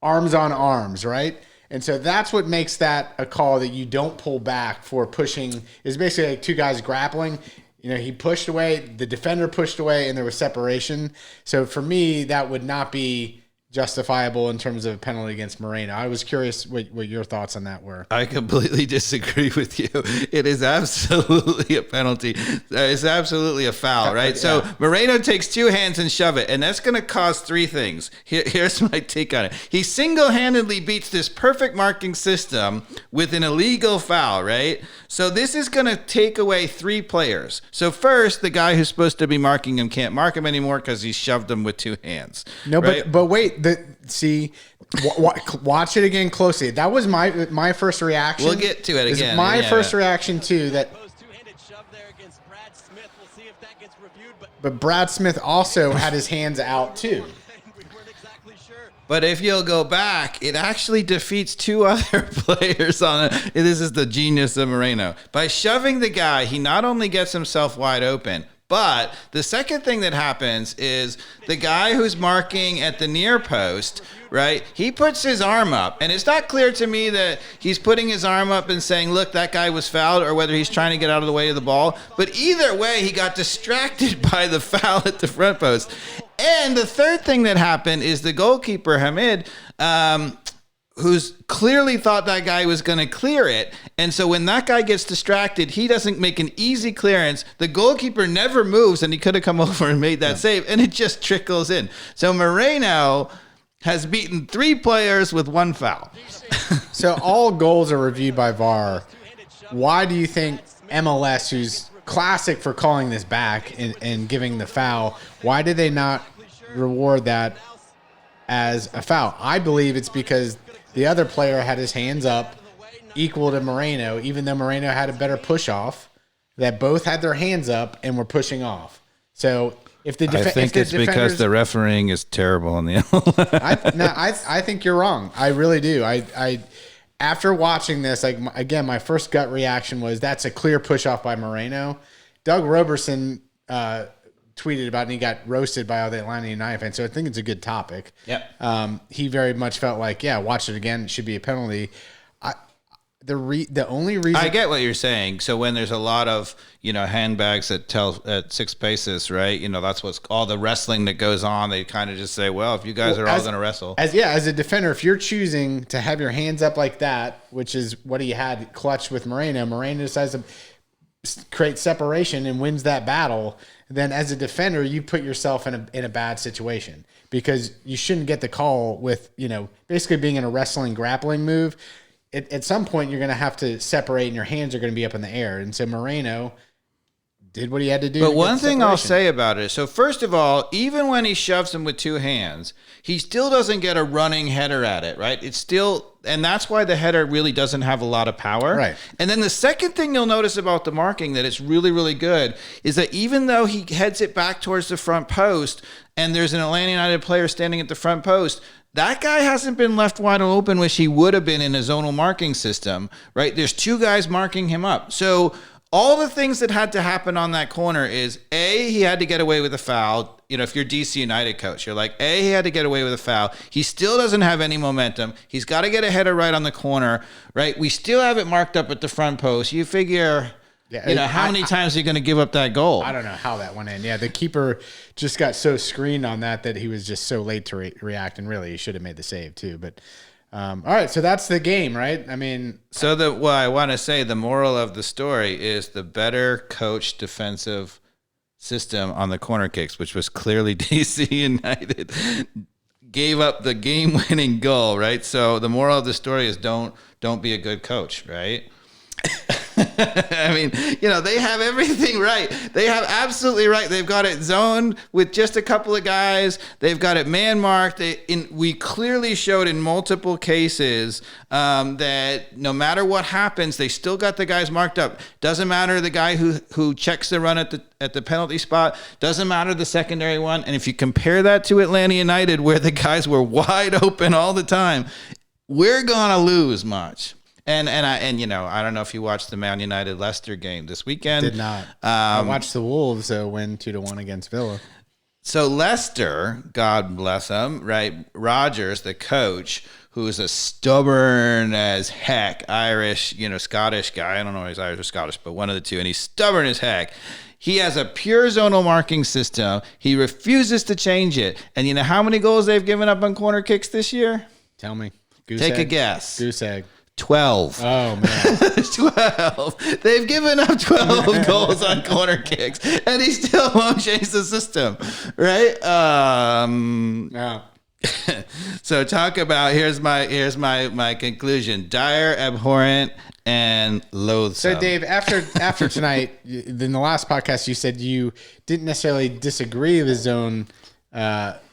arms on arms, right? And so that's what makes that a call that you don't pull back for pushing. Is basically like two guys grappling. He pushed away, the defender pushed away, and there was separation. So for me, that would not be justifiable in terms of a penalty against Moreno. I was curious what your thoughts on that were. I completely disagree with you. It is absolutely a penalty. It's absolutely a foul, right? Yeah. So Moreno takes two hands and shove it, and that's going to cause three things. Here's my take on it. He single-handedly beats this perfect marking system with an illegal foul, right? So this is going to take away three players. So first, the guy who's supposed to be marking him can't mark him anymore because he shoved him with two hands. No, right? but wait. Watch it again closely. That was my first reaction. We'll get to it again. My first reaction too. But Brad Smith also had his hands out too. But if you'll go back, it actually defeats two other players on it. This is the genius of Moreno. By shoving the guy, he not only gets himself wide open, but the second thing that happens is the guy who's marking at the near post, right, he puts his arm up. And it's not clear to me that he's putting his arm up and saying, look, that guy was fouled, or whether he's trying to get out of the way of the ball. But either way, he got distracted by the foul at the front post. And the third thing that happened is the goalkeeper, Hamid, who's clearly thought that guy was going to clear it. And so when that guy gets distracted, he doesn't make an easy clearance. The goalkeeper never moves, and he could have come over and made that save, and it just trickles in. So Moreno has beaten three players with one foul. So all goals are reviewed by VAR. Why do you think MLS, who's classic for calling this back and giving the foul, why did they not reward that as a foul? I believe it's because the other player had his hands up, equal to Moreno, even though Moreno had a better push off. That both had their hands up and were pushing off. So if the I think it's because the refereeing is terrible in the I think you're wrong. I really do. I after watching this, again, my first gut reaction was that's a clear push off by Moreno. Doug Roberson tweeted about it, and he got roasted by all the Atlanta United fans. So I think it's a good topic. Yeah. He very much felt like, watch it again. It should be a penalty. The only reason I get what you're saying. So when there's a lot of handbags that tell at 6 paces, right? That's what's all the wrestling that goes on. They kind of just say, well, if you guys are all going to wrestle, as a defender, if you're choosing to have your hands up like that, which is what he had clutched with Moreno decides to create separation and wins that battle. Then as a defender, you put yourself in a bad situation because you shouldn't get the call with basically being in a wrestling grappling move. At some point, you're going to have to separate, and your hands are going to be up in the air. And so Moreno did what he had to do. But one thing I'll say about it, so first of all, even when he shoves him with two hands, he still doesn't get a running header at it, right? It's still, and that's why the header really doesn't have a lot of power. Right. And then the second thing you'll notice about the marking that it's really, really good is that even though he heads it back towards the front post and there's an Atlanta United player standing at the front post, That guy hasn't been left wide open, which he would have been in a zonal marking system, right? There's 2 guys marking him up. So all the things that had to happen on that corner is, A, he had to get away with a foul. You know, if you're DC United coach, you're like, A, he had to get away with a foul. He still doesn't have any momentum. He's got to get a header right on the corner, right? We still have it marked up at the front post. You figure... Yeah, how many times are you going to give up that goal? I don't know how that went in. Yeah, the keeper just got so screened on that he was just so late to react, and really he should have made the save too. But all right, so that's the game, right? I mean, I want to say the moral of the story is the better coached defensive system on the corner kicks, which was clearly DC United, gave up the game-winning goal, right? So the moral of the story is don't be a good coach, right? I mean, they have everything right. They have absolutely right. They've got it zoned with just a couple of guys. They've got it man marked. We clearly showed in multiple cases that no matter what happens, they still got the guys marked up. Doesn't matter the guy who checks the run at the penalty spot. Doesn't matter the secondary one. And if you compare that to Atlanta United, where the guys were wide open all the time, we're gonna lose much. And I don't know if you watched the Man United Leicester game this weekend. Did not. I watched the Wolves win 2-1 against Villa. So Leicester, God bless him, right? Rodgers, the coach, who's a stubborn as heck Irish, Scottish guy. I don't know if he's Irish or Scottish, but one of the two. And he's stubborn as heck. He has a pure zonal marking system. He refuses to change it. And you know how many goals they've given up on corner kicks this year? Tell me. Take a guess. Goose egg. 12. Oh, man. 12. They've given up 12 goals on corner kicks, and he still won't change the system, right? No. So talk about, here's my conclusion. Dire, abhorrent, and loathsome. So, Dave, after tonight, in the last podcast, you said you didn't necessarily disagree with zone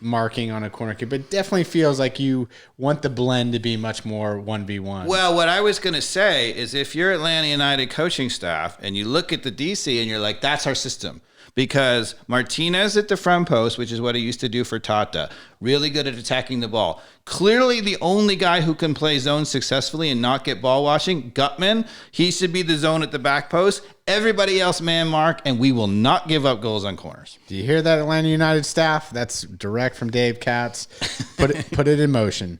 marking on a corner kick, but it definitely feels like you want the blend to be much more 1v1. Well, what I was going to say is if you're Atlanta United coaching staff and you look at the DC and you're like, that's our system. Because Martinez at the front post, which is what he used to do for Tata, really good at attacking the ball. Clearly the only guy who can play zone successfully and not get ball watching, Gutman, he should be the zone at the back post. Everybody else man mark, and we will not give up goals on corners. Do you hear that, Atlanta United staff? That's direct from Dave Katz. Put it in motion.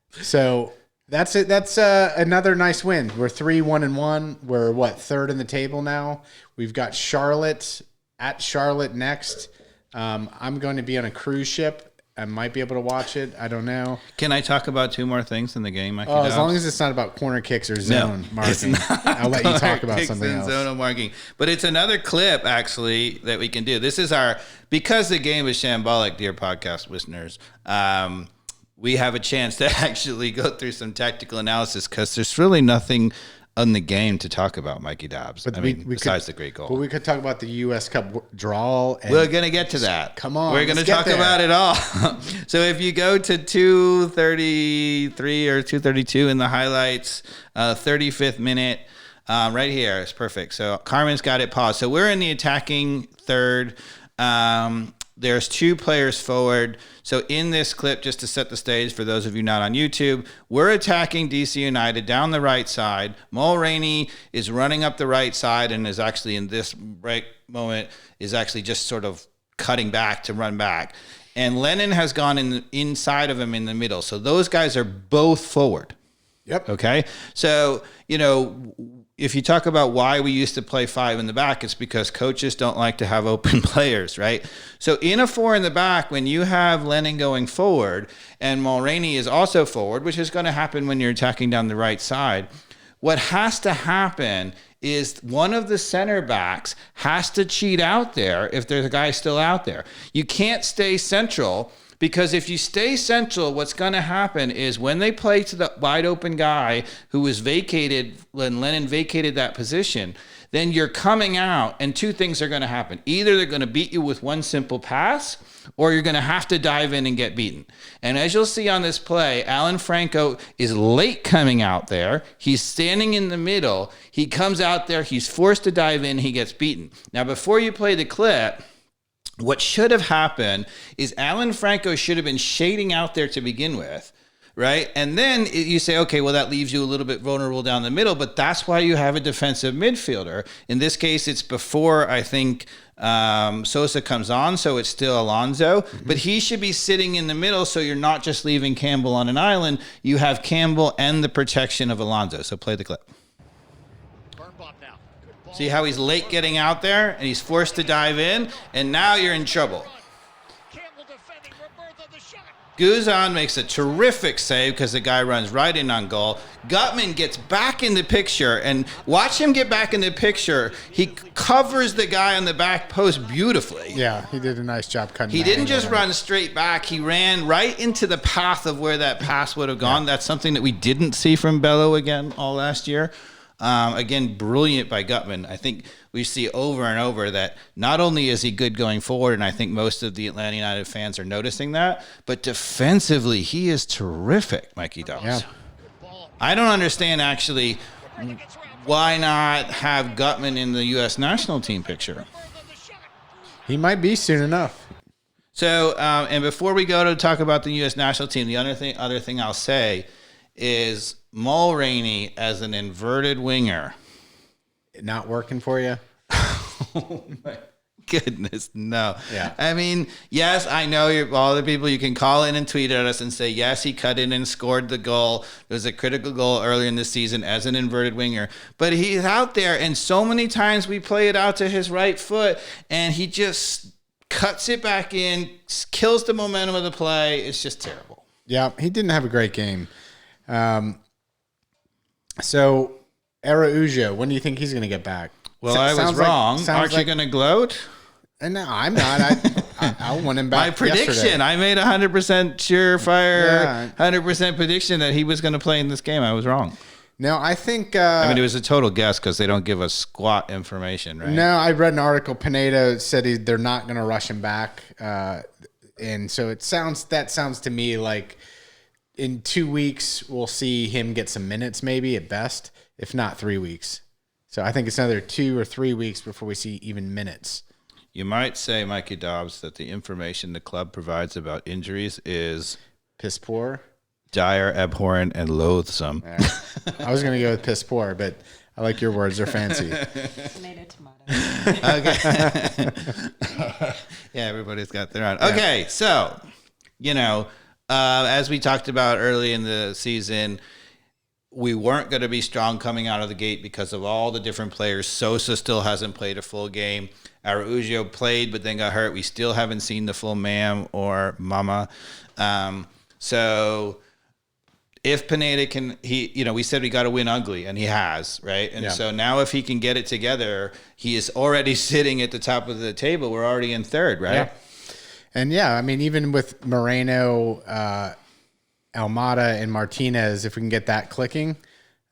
So that's it. That's another nice win. We're 3-1-1. We're third in the table now. We've got Charlotte next. I'm going to be on a cruise ship. I might be able to watch it. I don't know. Can I talk about 2 more things in the game? As long as it's not about corner kicks or zone marking. I'll let you talk about something else. Zone marking. But it's another clip, actually, that we can do. This is because the game is shambolic, dear podcast listeners, we have a chance to actually go through some tactical analysis because there's really nothing on the game to talk about, Mikey Dobbs. But besides the great goal. But we could talk about the U.S. Cup draw. We're going to get to that. Come on. We're going to talk about it all. So if you go to 2:33 or 2:32 in the highlights, 35th minute, right here, it's perfect. So Carmen's got it paused. So we're in the attacking third. There's 2 players forward. So in this clip, just to set the stage for those of you not on YouTube, we're attacking DC United down the right side. Moreno is running up the right side and is actually in this right moment is actually just sort of cutting back to run back. And Lennon has gone inside of him in the middle. So those guys are both forward. Yep. Okay. So, if you talk about why we used to play 5 in the back, it's because coaches don't like to have open players, right? So in a 4 in the back, when you have Lennon going forward and Mulroney is also forward, which is going to happen when you're attacking down the right side, what has to happen is one of the center backs has to cheat out there if there's a guy still out there. You can't stay central. Because if you stay central, what's going to happen is when they play to the wide open guy who was vacated, when Lennon vacated that position, then you're coming out and 2 things are going to happen. Either they're going to beat you with one simple pass or you're going to have to dive in and get beaten. And as you'll see on this play, Alan Franco is late coming out there. He's standing in the middle. He comes out there. He's forced to dive in. He gets beaten. Now, before you play the clip, What should have happened is Alan Franco should have been shading out there to begin with, right? And then you say, okay, well, that leaves you a little bit vulnerable down the middle, but that's why you have a defensive midfielder. In this case, it's before, I think, Sosa comes on, so it's still Alonso, but he should be sitting in the middle, so you're not just leaving Campbell on an island. You have Campbell and the protection of Alonso. So play the clip. See how he's late getting out there, and he's forced to dive in, and now you're in trouble. Guzan makes a terrific save because the guy runs right in on goal. Gutman gets back in the picture, and watch him get back in the picture. He covers the guy on the back post beautifully. Yeah, he did a nice job cutting. He didn't just run straight back. He ran right into the path of where that pass would have gone. Yeah. That's something that we didn't see from Bello again all last year. Again, brilliant by Gutman. I think we see over and over that not only is he good going forward, and I think most of the Atlanta United fans are noticing that, but defensively, he is terrific, Mikey Dobbs. Yeah. I don't understand, actually, why not have Gutman in the U.S. national team picture? He might be soon enough. So, and before we go to talk about the U.S. national team, the other thing I'll say is Mulroney as an inverted winger. Not working for you? Oh, my goodness, no. Yeah. I mean, yes, I know all the people, you can call in and tweet at us and say, yes, he cut in and scored the goal. It was a critical goal earlier in the season as an inverted winger. But he's out there, and so many times we play it out to his right foot, and he just cuts it back in, kills the momentum of the play. It's just terrible. Yeah, he didn't have a great game. So, Araujo, when do you think he's going to get back? Well, I was wrong. Aren't you going to gloat? No, I'm not. I want him back. My prediction. Yesterday. I made 100% surefire, 100% prediction that he was going to play in this game. I was wrong. No, I think... I mean, it was a total guess because they don't give us squat information, right? No, I read an article. Pineda said they're not going to rush him back. And so that sounds to me like in 2 weeks, we'll see him get some minutes maybe at best, if not 3 weeks. So I think it's another 2 or 3 weeks before we see even minutes. You might say, Mikey Dobbs, that the information the club provides about injuries is... piss poor? Dire, abhorrent, and loathsome. I was going to go with piss poor, but I like your words. They're fancy. Tomato. Okay. Yeah, everybody's got their own. Okay, so, as we talked about early in the season, we weren't going to be strong coming out of the gate because of all the different players. Sosa still hasn't played a full game. Araujo played, but then got hurt. We still haven't seen the full ma'am or mama. So if Pineda can, we said we got to win ugly, and he has, right? And so now if he can get it together, he is already sitting at the top of the table. We're already in third, right? Yeah. And I mean, even with Moreno, Almada, and Martinez, if we can get that clicking,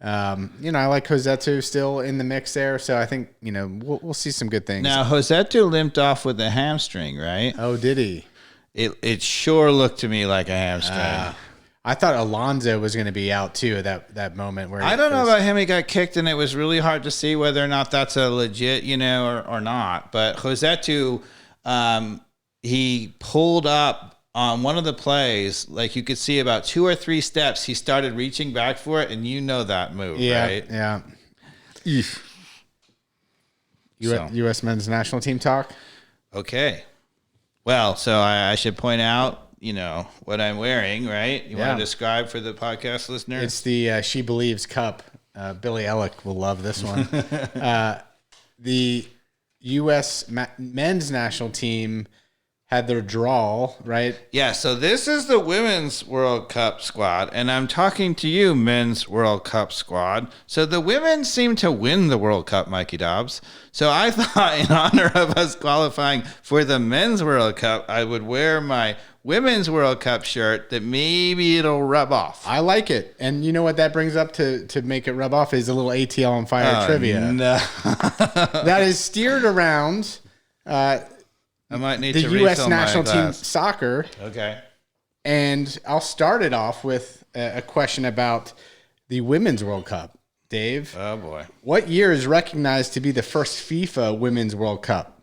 I like Josetu still in the mix there. So I think, we'll see some good things. Now, Josetu limped off with a hamstring, right? Oh, did he? It sure looked to me like a hamstring. I thought Alonso was going to be out too at that moment where I don't know about him. He got kicked, and it was really hard to see whether or not that's a legit, or not. But Josetu, he pulled up on one of the plays, like you could see about 2 or 3 steps. He started reaching back for it, and that move, right? Yeah. U.S. men's national team talk. Okay. Well, so I should point out, what I'm wearing, right? You want to describe for the podcast listeners? It's the She Believes Cup. Billy Ellick will love this one. The U.S. men's national team had their draw, right? Yeah, so this is the Women's World Cup squad, and I'm talking to you, Men's World Cup squad. So the women seem to win the World Cup, Mikey Dobbs. So I thought in honor of us qualifying for the Men's World Cup, I would wear my Women's World Cup shirt that maybe it'll rub off. I like it. And you know what that brings up to make it rub off is a little ATL on Fire trivia. No. That is steered around... I might need the to U.S. refill national my team glass. soccer. Okay. And I'll start it off with a question about the Women's World Cup. Dave. Oh, boy. What year is recognized to be the first FIFA Women's World Cup?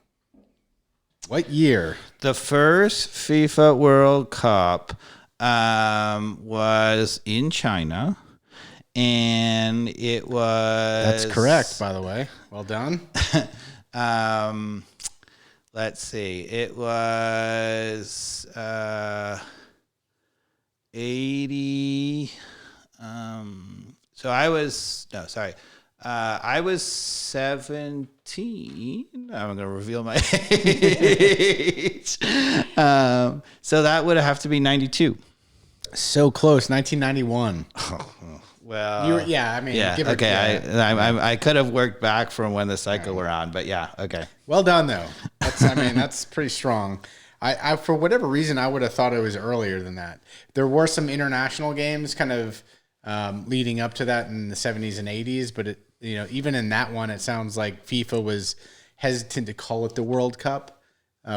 What year? The first FIFA World Cup was in China, and it was... That's correct, by the way. Well done. Let's see. It was 80. So I was... No, sorry. I was 17. I'm going to reveal my age. So that would have to be 92. So close, 1991. Well, give it. Okay, I could have worked back from when the cycle we're on, but yeah, okay. Well done, though. That's pretty strong. I for whatever reason, I would have thought it was earlier than that. There were some international games kind of leading up to that in the 70s and 80s, but even in that one, it sounds like FIFA was hesitant to call it the World Cup,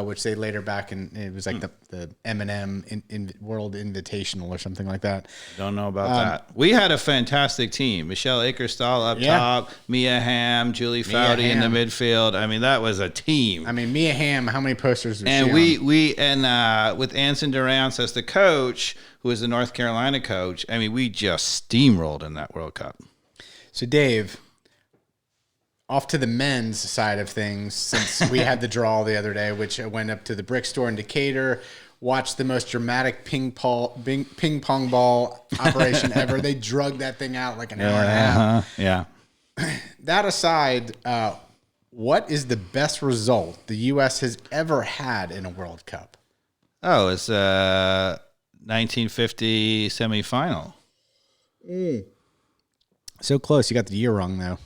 which they later back in, it was like the M&M in World Invitational or something like that. Don't know about that. We had a fantastic team. Michelle Akerstall up top, Mia Hamm, Julie Foudy in the midfield. I mean, that was a team. I mean, Mia Hamm, how many posters was and she on? With Anson Durance as the coach, who was the North Carolina coach, I mean, we just steamrolled in that World Cup. So, Dave, off to the men's side of things, since we had the draw the other day, which I went up to the brick store in Decatur, watched the most dramatic ping pong ball operation ever. They drug that thing out like an hour and a half. Yeah. That aside, what is the best result the U.S. has ever had in a World Cup? Oh, it's 1950 semifinal. So close. You got the year wrong, though.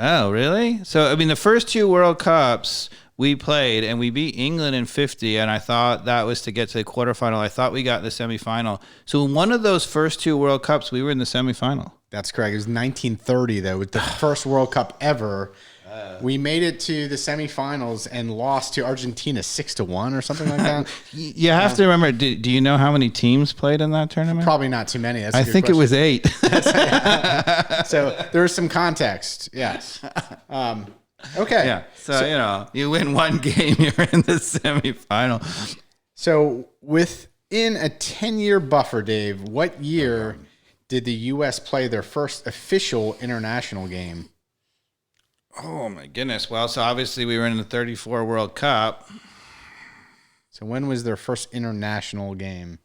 Oh, really? So, I mean, the first two World Cups we played, and we beat England in 50, and I thought that was to get to the quarterfinal. I thought we got the semifinal. So, in one of those first two World Cups, we were in the semifinal. That's correct. It was 1930, though, with the first World Cup ever. We made it to the semifinals and lost to Argentina 6-1 or something like that. You have to remember, do you know how many teams played in that tournament? Probably not too many. That's I think it was 8. So there's some context. Yes. Okay. Yeah. So, you win one game, you're in the semifinal. So within a 10-year buffer, Dave, what year did the U.S. play their first official international game? Oh, my goodness. Well, so obviously we were in the 34 World Cup. So when was their first international game?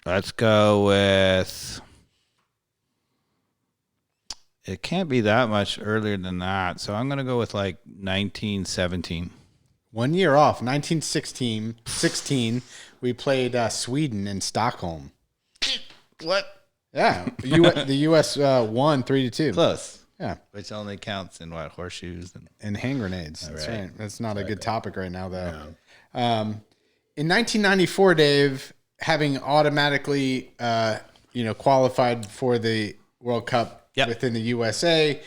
Let's go with... It can't be that much earlier than that. So I'm going to go with like 1917. 1 year off, 1916, we played Sweden in Stockholm. What? Yeah, the U.S. won 3-2. Close. Yeah, which only counts in what, horseshoes and hand grenades. That's right. That's not a good topic right now, though. No. In 1994, Dave, having automatically qualified for the World Cup within the USA.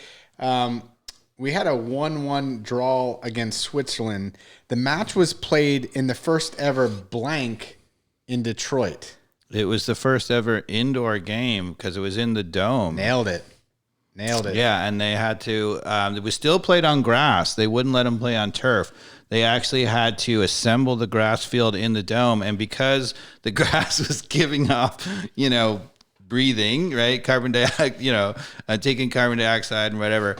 We had a 1-1 draw against Switzerland. The match was played in the first ever blank in Detroit. It was the first ever indoor game because it was in the dome. Nailed it. Yeah, and they had to, it was still played on grass. They wouldn't let them play on turf. They actually had to assemble the grass field in the dome. And because the grass was giving off, breathing, right? Carbon dioxide, taking carbon dioxide and whatever.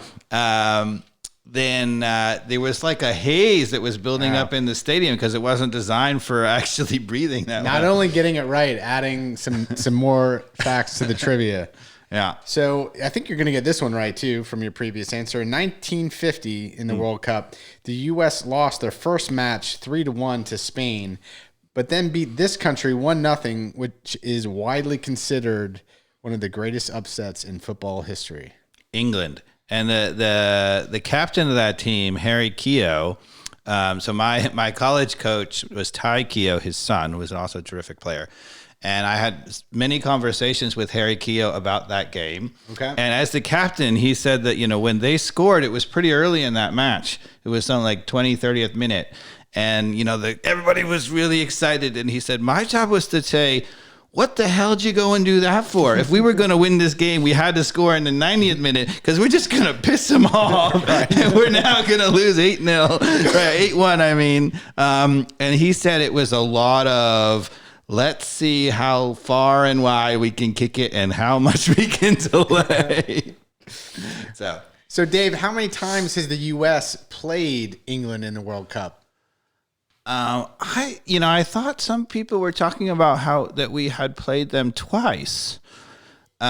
Then there was like a haze that was building up in the stadium because it wasn't designed for actually breathing that way. Not only getting it right, adding some more facts to the trivia. Yeah. So I think you're going to get this one right, too, from your previous answer. In 1950, in the World Cup, the U.S. lost their first match 3-1 to Spain, but then beat this country 1-0, which is widely considered one of the greatest upsets in football history. England. And the captain of that team, Harry Keogh, so my college coach was Ty Keogh, his son, who was also a terrific player. And I had many conversations with Harry Keogh about that game. Okay. And as the captain, he said that, when they scored, it was pretty early in that match. It was something like 30th minute. And, everybody was really excited. And he said, my job was to say, what the hell did you go and do that for? If we were going to win this game, we had to score in the 90th minute because we're just going to piss them off. And we're now going to lose 8-0, right, 8-1, I mean. And he said it was a lot of, let's see how far and wide we can kick it and how much we can delay. So Dave, how many times has the U.S. played England in the World Cup? I thought some people were talking about that we had played them twice. But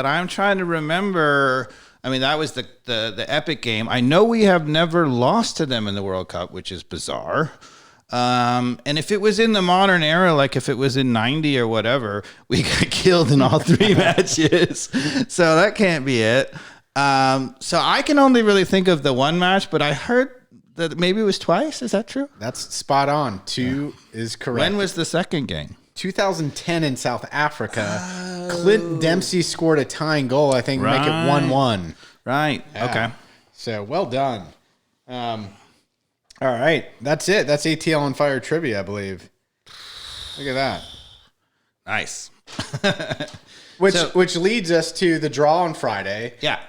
I'm trying to remember. I mean, that was the epic game. I know we have never lost to them in the World Cup, which is bizarre. And if it was in the modern era, like if it was in 90 or whatever, we got killed in all 3 matches. So that can't be it. So I can only really think of the one match, but I heard that maybe it was twice. Is that true? That's spot on. 2 is correct. When was the second game? 2010 in South Africa. Clint Dempsey scored a tying goal, I think, make it 1-1. Right. Yeah. Okay. So well done. All right. That's it. That's ATL on Fire trivia, I believe. Look at that. Nice. Which leads us to the draw on Friday. Yeah.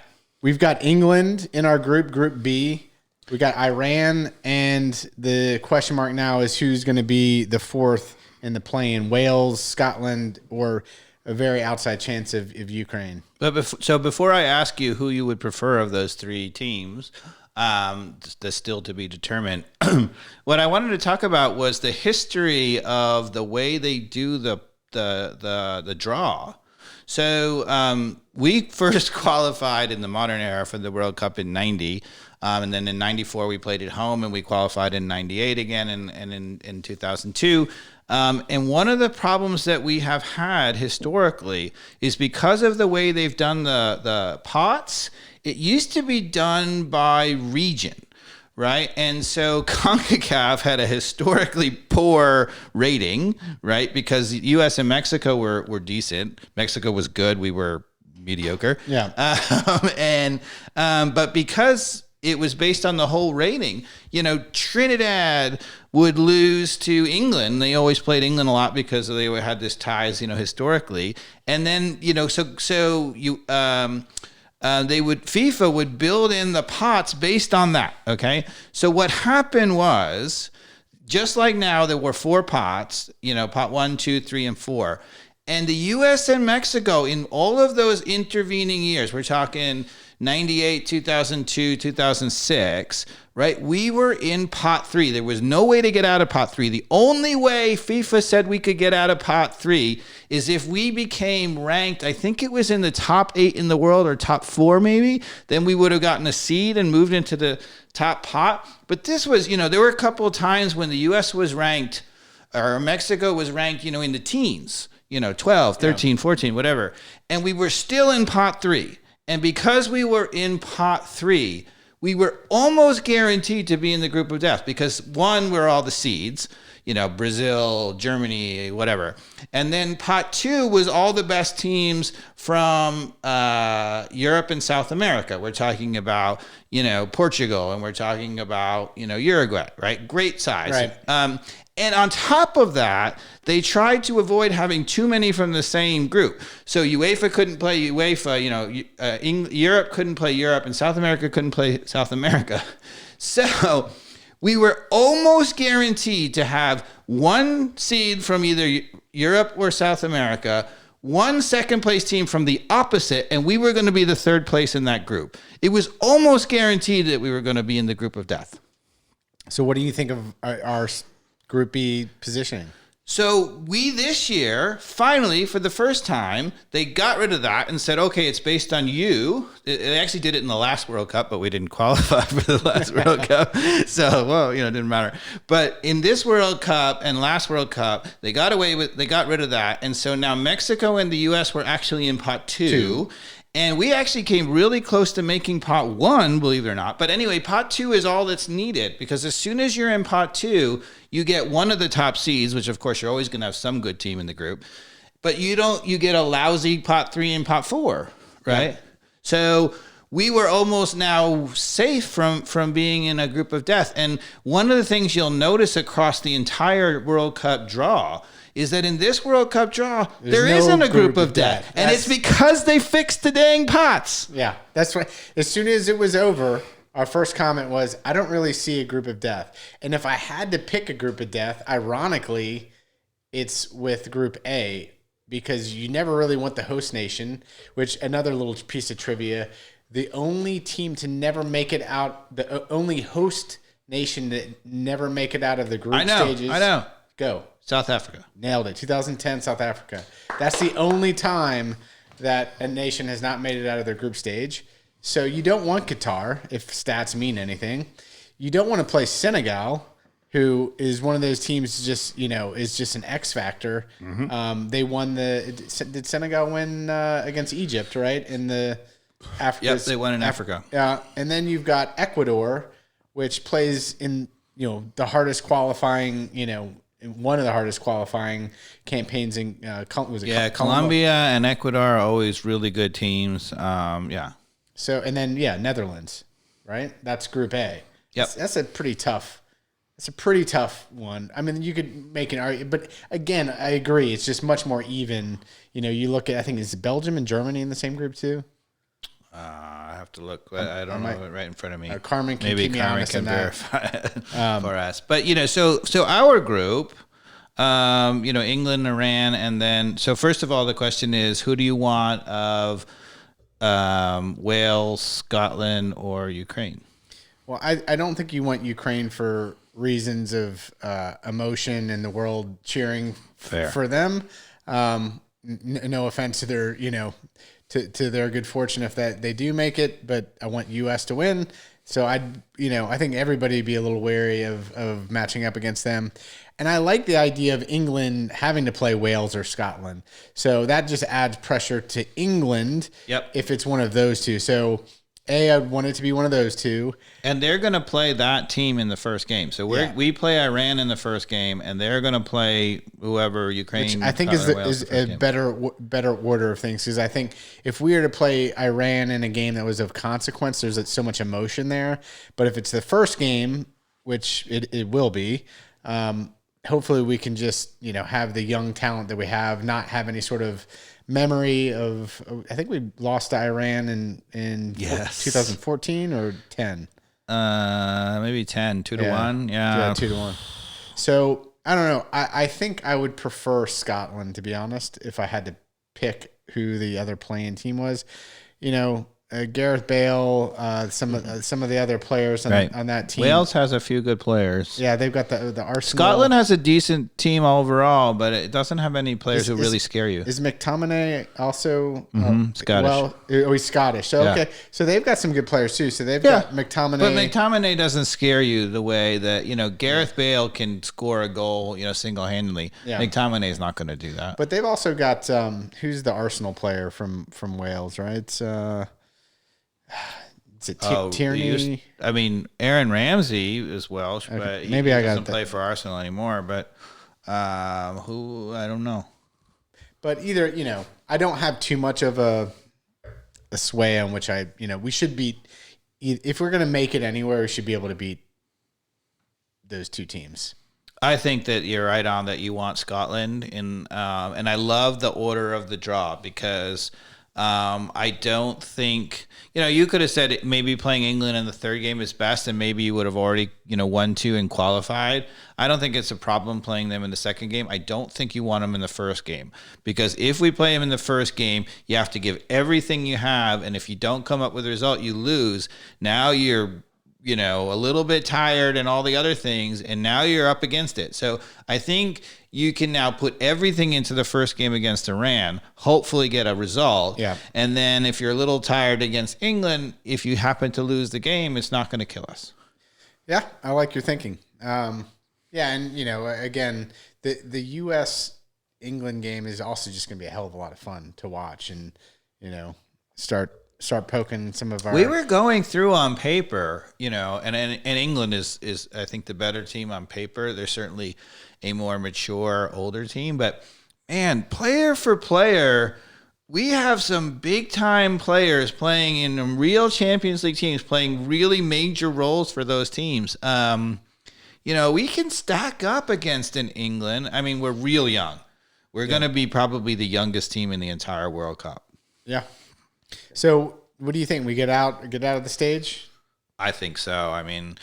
We've got England in our Group B. We got Iran, and the question mark now is who's going to be the 4th in the play-in, Wales, Scotland, or a very outside chance of Ukraine. But before I ask you who you would prefer of those 3 teams, that's still to be determined. What I wanted to talk about was the history of the way they do the draw. So we first qualified in the modern era for the World Cup in 90. And then in 94, we played at home, and we qualified in 98 again, and in 2002. And one of the problems that we have had historically is because of the way they've done the pots, it used to be done by region, right? And so CONCACAF had a historically poor rating, right? Because U.S. and Mexico were decent. Mexico was good. We were mediocre. Yeah. But because it was based on the whole rating, Trinidad would lose to England. They always played England a lot because they had this ties, historically. And then, FIFA would build in the pots based on that. Okay. So what happened was, just like now, there were 4 pots, pot 1, 2, 3, and 4. And the U.S. and Mexico, in all of those intervening years, we're talking 98, 2002, 2006, right? We were in pot 3. There was no way to get out of pot 3. The only way FIFA said we could get out of pot 3 is if we became ranked, I think it was in the top 8 in the world, or top 4 maybe, then we would have gotten a seed and moved into the top pot. But this was, there were a couple of times when the U.S. was ranked, or Mexico was ranked, in the teens, 12, 13, 14, whatever. And we were still in pot 3. And because we were in pot 3, we were almost guaranteed to be in the group of death because, one, we're all the seeds, Brazil, Germany, whatever. And then pot 2 was all the best teams from Europe and South America. We're talking about, Portugal, and we're talking about, Uruguay, right? Great size. Right. And on top of that, they tried to avoid having too many from the same group. So UEFA couldn't play UEFA, Europe couldn't play Europe, and South America couldn't play South America. So we were almost guaranteed to have 1 seed from either Europe or South America, 1 second place team from the opposite, and we were going to be the 3rd place in that group. It was almost guaranteed that we were going to be in the group of death. So what do you think of our Group B positioning? So we this year, finally, for the first time, they got rid of that and said, okay, it's based on you. They actually did it in the last World Cup, but we didn't qualify for the last World Cup. So, well, it didn't matter. But in this World Cup and last World Cup, they got rid of that. And so now Mexico and the U.S. were actually in pot 2. And we actually came really close to making pot 1, believe it or not. But anyway, pot 2 is all that's needed because as soon as you're in pot 2, you get one of the top seeds, which of course you're always going to have some good team in the group. But you get a lousy pot 3 and pot 4, right? Yeah. So we were almost now safe from being in a group of death. And one of the things you'll notice across the entire World Cup draw is that in this World Cup draw, there isn't a group of death. And it's because they fixed the dang pots. Yeah, that's right. As soon as it was over, our first comment was, I don't really see a group of death. And if I had to pick a group of death, ironically, it's with Group A, because you never really want the host nation, which another little piece of trivia, the only team to never make it out, the only host nation that never make it out of the group stages. I know. Go. South Africa. Nailed it. 2010, South Africa. That's the only time that a nation has not made it out of their group stage. So you don't want Qatar, if stats mean anything. You don't want to play Senegal, who is one of those teams is just an X factor. Mm-hmm. They won did Senegal win against Egypt, right? In the Africa. Yep, they won in Africa. Yeah, and then you've got Ecuador, which plays in the hardest qualifying, one of the hardest qualifying campaigns in Colombia and Ecuador are always really good teams. So and then Netherlands, right? That's Group A. Yep. That's a pretty tough. It's a pretty tough one. I mean, you could make an argument, but again, I agree. It's just much more even. You look at, I think, is Belgium and Germany in the same group too? I have to look. I don't know it right in front of me. Carmen can Maybe keep me honest Carmen in can that. verify it for us. But so our group, England, Iran, and then so first of all, the question is, who do you want of Wales, Scotland, or Ukraine? Well, I don't think you want Ukraine for reasons of emotion and the world cheering for them. No offense to their, to their good fortune if that they do make it, but I want U.S. to win. So I think everybody would be a little wary of matching up against them. And I like the idea of England having to play Wales or Scotland. So that just adds pressure to England. Yep. If it's one of those two. So I'd want it to be one of those two. And they're going to play that team in the first game. So we play Iran in the first game, and they're going to play whoever Ukraine. Which I think is a better order of things, because I think if we were to play Iran in a game that was of consequence, there's so much emotion there. But if it's the first game, which it will be, hopefully we can just have the young talent that we have, not have any sort of memory of. I think we lost to Iran in 2014 or 10. Maybe 10, 2-1. Yeah, 2-1. So I don't know. I think I would prefer Scotland, to be honest, if I had to pick who the other playing team was. Gareth Bale, some of the other players on that team. Wales has a few good players. Yeah, they've got the Arsenal. Scotland has a decent team overall, but it doesn't have any players who really scare you. Is McTominay also Scottish? Well, he's Scottish. So okay, so they've got some good players too. So they've got McTominay. But McTominay doesn't scare you the way that Gareth Bale can score a goal single handedly. Yeah. McTominay is not going to do that. But they've also got who's the Arsenal player from Wales, right? Is it Tierney? Aaron Ramsey is Welsh, but he doesn't play for Arsenal anymore. But who, I don't know. But either, I don't have too much of a sway on which we should beat. If we're going to make it anywhere, we should be able to beat those two teams. I think that you're right on that. You want Scotland, and I love the order of the draw, because I don't think, you could have said maybe playing England in the third game is best, and maybe you would have already, won 2 and qualified. I don't think it's a problem playing them in the second game. I don't think you want them in the first game, because if we play them in the first game, you have to give everything you have. And if you don't come up with a result, you lose. Now you're, a little bit tired and all the other things, and now you're up against it. So I think you can now put everything into the first game against Iran, hopefully get a result. Yeah. And then if you're a little tired against England, if you happen to lose the game, it's not going to kill us. Yeah, I like your thinking. And, again, the U.S. England game is also just going to be a hell of a lot of fun to watch and, start poking some of our. We were going through on paper, and England is I think the better team on paper. They're certainly a more mature, older team, but man, player for player, we have some big time players playing in real Champions League teams, playing really major roles for those teams. We can stack up against an England. I mean, we're real young. We're going to be probably the youngest team in the entire World Cup. Yeah. So what do you think? We get out of the stage? I think so. I mean,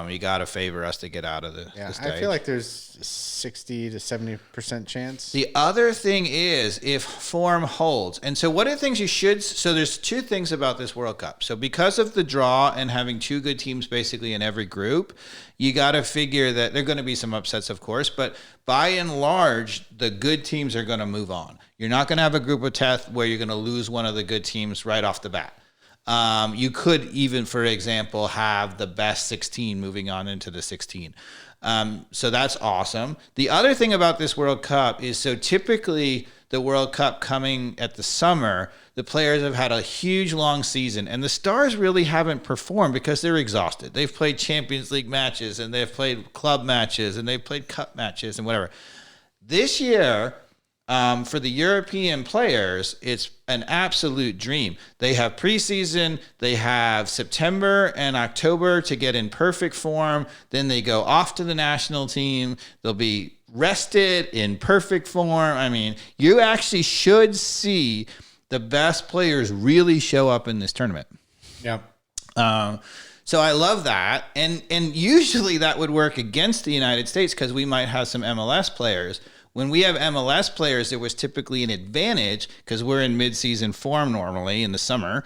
you got to favor us to get out of the stage. I feel like there's 60 to 70% chance. The other thing is if form holds. And so one of the things you should, so there's two things about this World Cup. So because of the draw and having two good teams basically in every group, you got to figure that there are going to be some upsets, of course, but by and large, the good teams are going to move on. You're not going to have a group of death where you're going to lose one of the good teams right off the bat. You could even, for example, have the best 16 moving on into the 16. So that's awesome. The other thing about this World Cup is, so typically the World Cup coming at the summer, the players have had a huge long season and the stars really haven't performed because they're exhausted. They've played Champions League matches and they've played club matches and they've played cup matches and whatever. This year, for the European players, it's an absolute dream. They have preseason, they have September and October to get in perfect form. Then they go off to the national team. They'll be rested in perfect form. I mean, you actually should see the best players really show up in this tournament. Yeah. So I love that. And usually that would work against the United States because we might have some MLS players. When we have MLS players, there was typically an advantage because we're in mid-season form normally in the summer.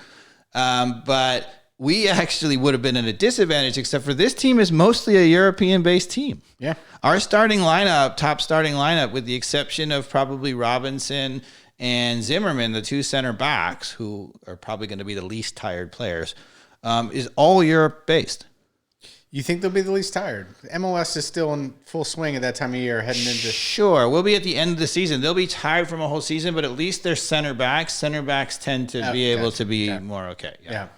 But we actually would have been at a disadvantage, except for this team is mostly a European-based team. Yeah. Our top starting lineup, with the exception of probably Robinson and Zimmerman, the two center backs, who are probably going to be the least tired players, is all Europe-based. You think they'll be the least tired? MLS is still in full swing at that time of year, heading into. Sure, we'll be at the end of the season. They'll be tired from a whole season, but at least they're center backs. Center backs tend to be able to be more okay. Yeah.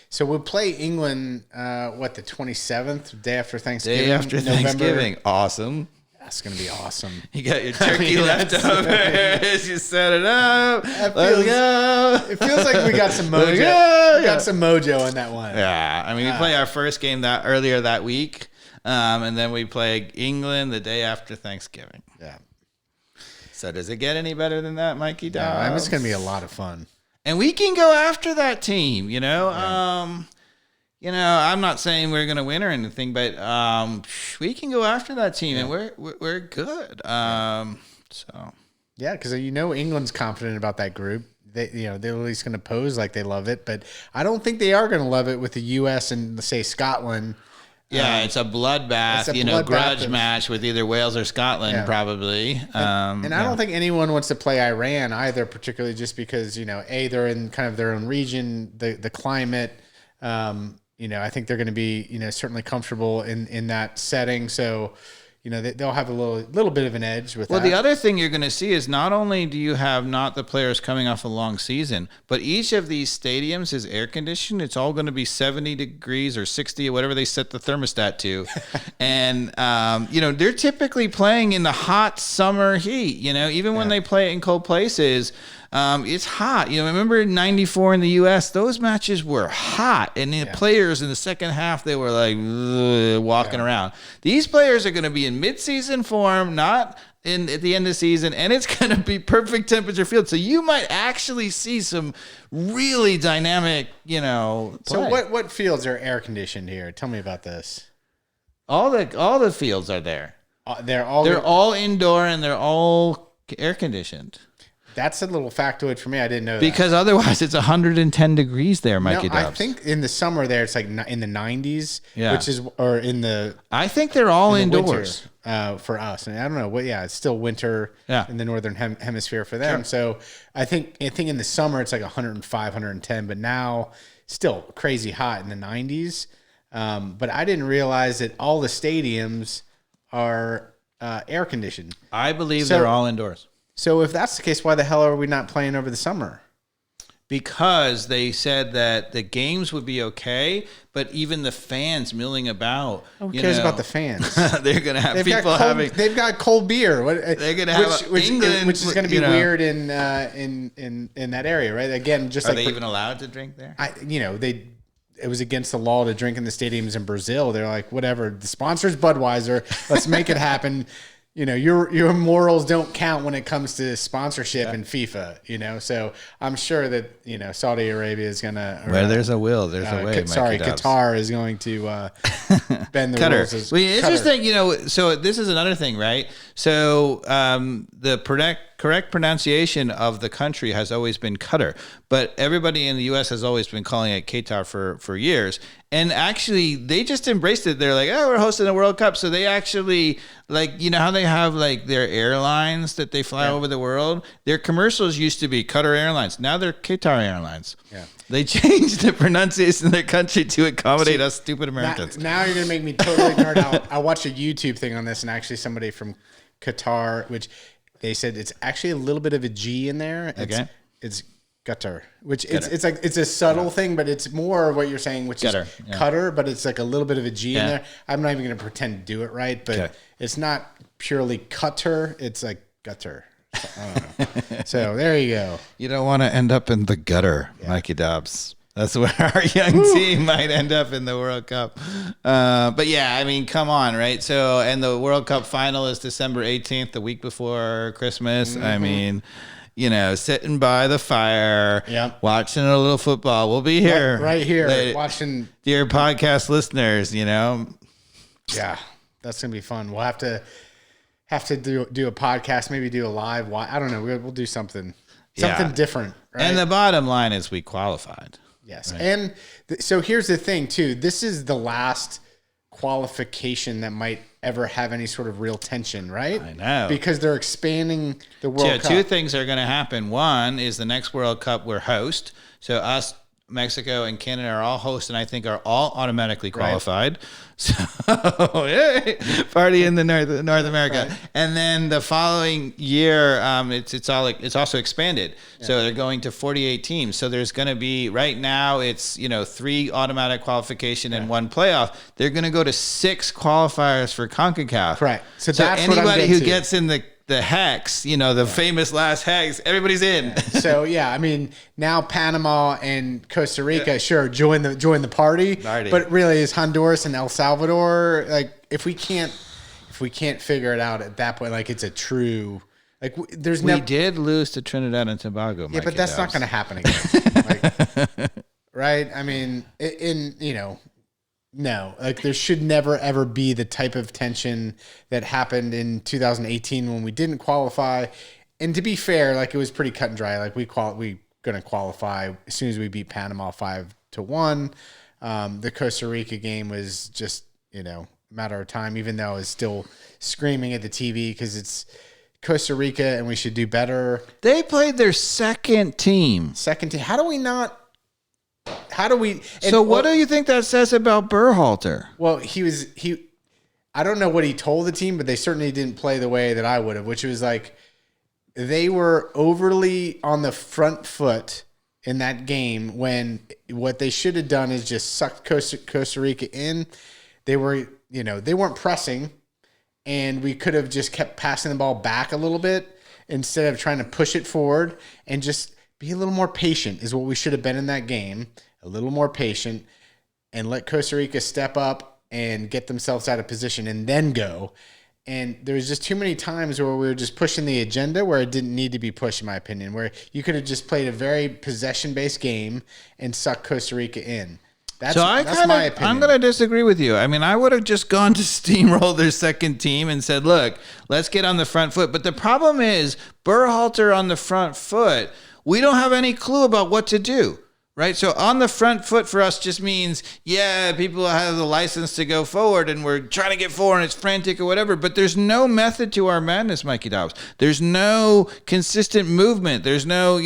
So we'll play England. The 27th, day after Thanksgiving. Day after Thanksgiving, awesome. That's gonna be awesome. You got your turkey left over as you set it up. Let's go. It feels like we got some mojo. We got some mojo in that one. Yeah, I mean, we play our first game earlier that week, and then we play England the day after Thanksgiving. Yeah. So does it get any better than that, Mikey? No, I mean, it's gonna be a lot of fun. And we can go after that team. I'm not saying we're going to win or anything, but we can go after that team, and we're good. Because England's confident about that group. They're at least going to pose like they love it, but I don't think they are going to love it with the U.S. and say Scotland. Yeah, it's a bloodbath, grudge match with either Wales or Scotland, probably. And I don't think anyone wants to play Iran either, particularly just because they're in kind of their own region, the climate. I think they're going to be, certainly comfortable in that setting. So, they'll have a little bit of an edge with that. Well, the other thing you're going to see is not only do you have not the players coming off a long season, but each of these stadiums is air conditioned. It's all going to be 70 degrees or 60 or whatever they set the thermostat to. And, they're typically playing in the hot summer heat, even when they play it in cold places. It's hot. Remember in 94 in the U.S., those matches were hot. And the players in the second half, they were like walking around. These players are going to be in mid-season form, not at the end of the season, and it's going to be perfect temperature field. So you might actually see some really dynamic, play. So what fields are air conditioned here? Tell me about this. All the fields are there. They're all indoor and they're all air conditioned. That's a little factoid for me. I didn't know that. Because otherwise it's 110 degrees there, Mikey Dubs. I think in the summer there it's like in the 90s, I think they're all indoors. Winter, for us. And I don't know. It's still winter in the northern hemisphere for them. Sure. So I think in the summer it's like 105, 110, but now still crazy hot in the 90s. But I didn't realize that all the stadiums are air conditioned. I believe they're all indoors. So if that's the case, why the hell are we not playing over the summer? because they said that the games would be okay, but even the fans milling about. Who cares about the fans? They're going to have They've people having. They've got cold beer. They're going to have England, which is going to be weird in that area, right? Again, just are like they even allowed to drink there? It was against the law to drink in the stadiums in Brazil. They're like, whatever. The sponsor's Budweiser. Let's make it happen. Your morals don't count when it comes to sponsorship in FIFA. So I'm sure that Saudi Arabia is gonna. Where there's a will, there's a way. Qatar is going to bend the rules. Well, interesting. So this is another thing, right? So the correct pronunciation of the country has always been Qatar, but everybody in the U.S. has always been calling it Qatar for years. And actually, they just embraced it. They're like, oh, we're hosting a World Cup. So they actually, how they have their airlines that they fly over the world? Their commercials used to be Qatar Airlines. Now they're Qatar Airlines. Yeah. They changed the pronunciation of their country to accommodate us stupid Americans. Now you're going to make me totally nerd out. I watched a YouTube thing on this, and actually somebody from Qatar, which they said it's actually a little bit of a G in there. It's Qatar, which it's a subtle thing, but it's more what you're saying, which is Qatar, but it's like a little bit of a G in there. I'm not even going to pretend to do it right, but it's not purely Qatar. It's like gutter. So, I don't know. So there you go. You don't want to end up in the gutter, Mikey Dobbs. That's where our young team might end up in the World Cup. But yeah, I mean, come on, right? So, and the World Cup final is December 18th, the week before Christmas. I mean, sitting by the fire, watching a little football. We'll be here. Right here, watching. Dear podcast listeners, Yeah, that's going to be fun. We'll have to do a podcast, maybe do a live. I don't know. We'll do something different. Right? And the bottom line is we qualified. Yes. Right. And so here's the thing, too. This is the last qualification that might ever have any sort of real tension, right? I know. Because they're expanding the World Cup. Two things are going to happen. One is the next World Cup we're host. So us, Mexico, and Canada are all hosts, and I think are all automatically qualified. Right. So, yay, party in the North America. Right. And then the following year, it's also expanded. Yeah. So they're going to 48 teams. So there's going to be, right now it's 3 automatic qualification and 1 playoff. They're going to go to 6 qualifiers for CONCACAF. Right. So that's anybody who gets in the hex, the famous last hex, everybody's in. Yeah. So I mean, now Panama and Costa Rica, sure, join the party, but really is Honduras and El Salvador. Like, if we can't figure it out at that point, like, it's a true, like, we did lose to Trinidad and Tobago. Yeah, but that's not going to happen again. Right? I mean, no, like, there should never, ever be the type of tension that happened in 2018 when we didn't qualify. And to be fair, like, it was pretty cut and dry. Like, we going to qualify as soon as we beat Panama 5-1. The Costa Rica game was just, a matter of time, even though I was still screaming at the TV because it's Costa Rica and we should do better. They played their second team. How do we not? What do you think that says about Berhalter? Well, I don't know what he told the team, but they certainly didn't play the way that I would have, which was like they were overly on the front foot in that game when what they should have done is just sucked Costa Rica in. They were, they weren't pressing, and we could have just kept passing the ball back a little bit instead of trying to push it forward and just be a little more patient is what we should have been in that game. A little more patient and let Costa Rica step up and get themselves out of position and then go. And there was just too many times where we were just pushing the agenda where it didn't need to be pushed, in my opinion, where you could have just played a very possession-based game and sucked Costa Rica in. That's my opinion. I'm going to disagree with you. I mean, I would have just gone to steamroll their second team and said, look, let's get on the front foot. But the problem is Berhalter on the front foot, we don't have any clue about what to do, right? So on the front foot for us just means, people have the license to go forward and we're trying to get forward and it's frantic or whatever, but there's no method to our madness, Mikey Dobbs. There's no consistent movement. There's no,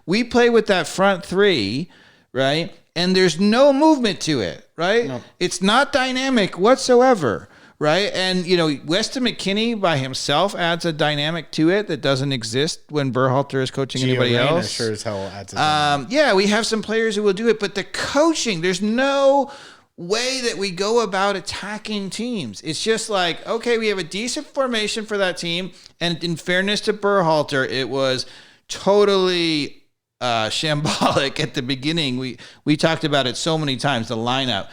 we play with that front 3, right? And there's no movement to it, right? No. It's not dynamic whatsoever. right? And, Weston McKinney by himself adds a dynamic to it that doesn't exist when Berhalter is coaching anybody Reyna else. sure as hell adds a Yeah, we have some players who will do it, but the coaching, there's no way that we go about attacking teams. It's just like, okay, we have a decent formation for that team. And in fairness to Berhalter, it was totally shambolic at the beginning. We talked about it so many times, the lineup.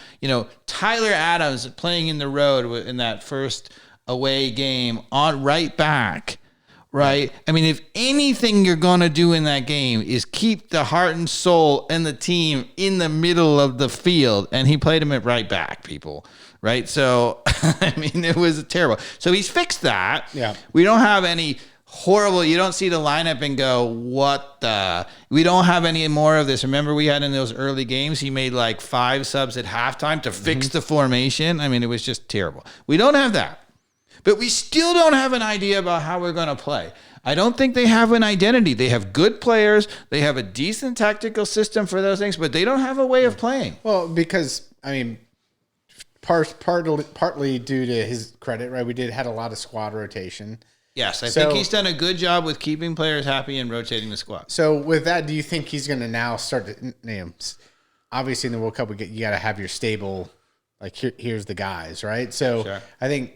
Tyler Adams playing in the road in that first away game on right back, right? I mean, if anything you're going to do in that game is keep the heart and soul and the team in the middle of the field, and he played him at right back, people, right? So, I mean, it was terrible. So he's fixed that. Yeah. We don't have any horrible. You don't see the lineup and go, what the? We don't have any more of this. Remember, we had in those early games, he made like 5 subs at halftime to fix the formation. I mean, it was just terrible. We don't have that. But we still don't have an idea about how we're going to play. I don't think they have an identity. They have good players. They have a decent tactical system for those things, but they don't have a way of playing. Well, because, I mean, partly due to his credit, right? We had a lot of squad rotation. Yes, I think he's done a good job with keeping players happy and rotating the squad. So with that, do you think he's going to now start to, obviously in the World Cup, you got to have your stable, like here's the guys, right? So Sure. I think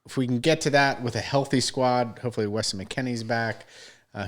if we can get to that with a healthy squad, hopefully Weston McKennie's back.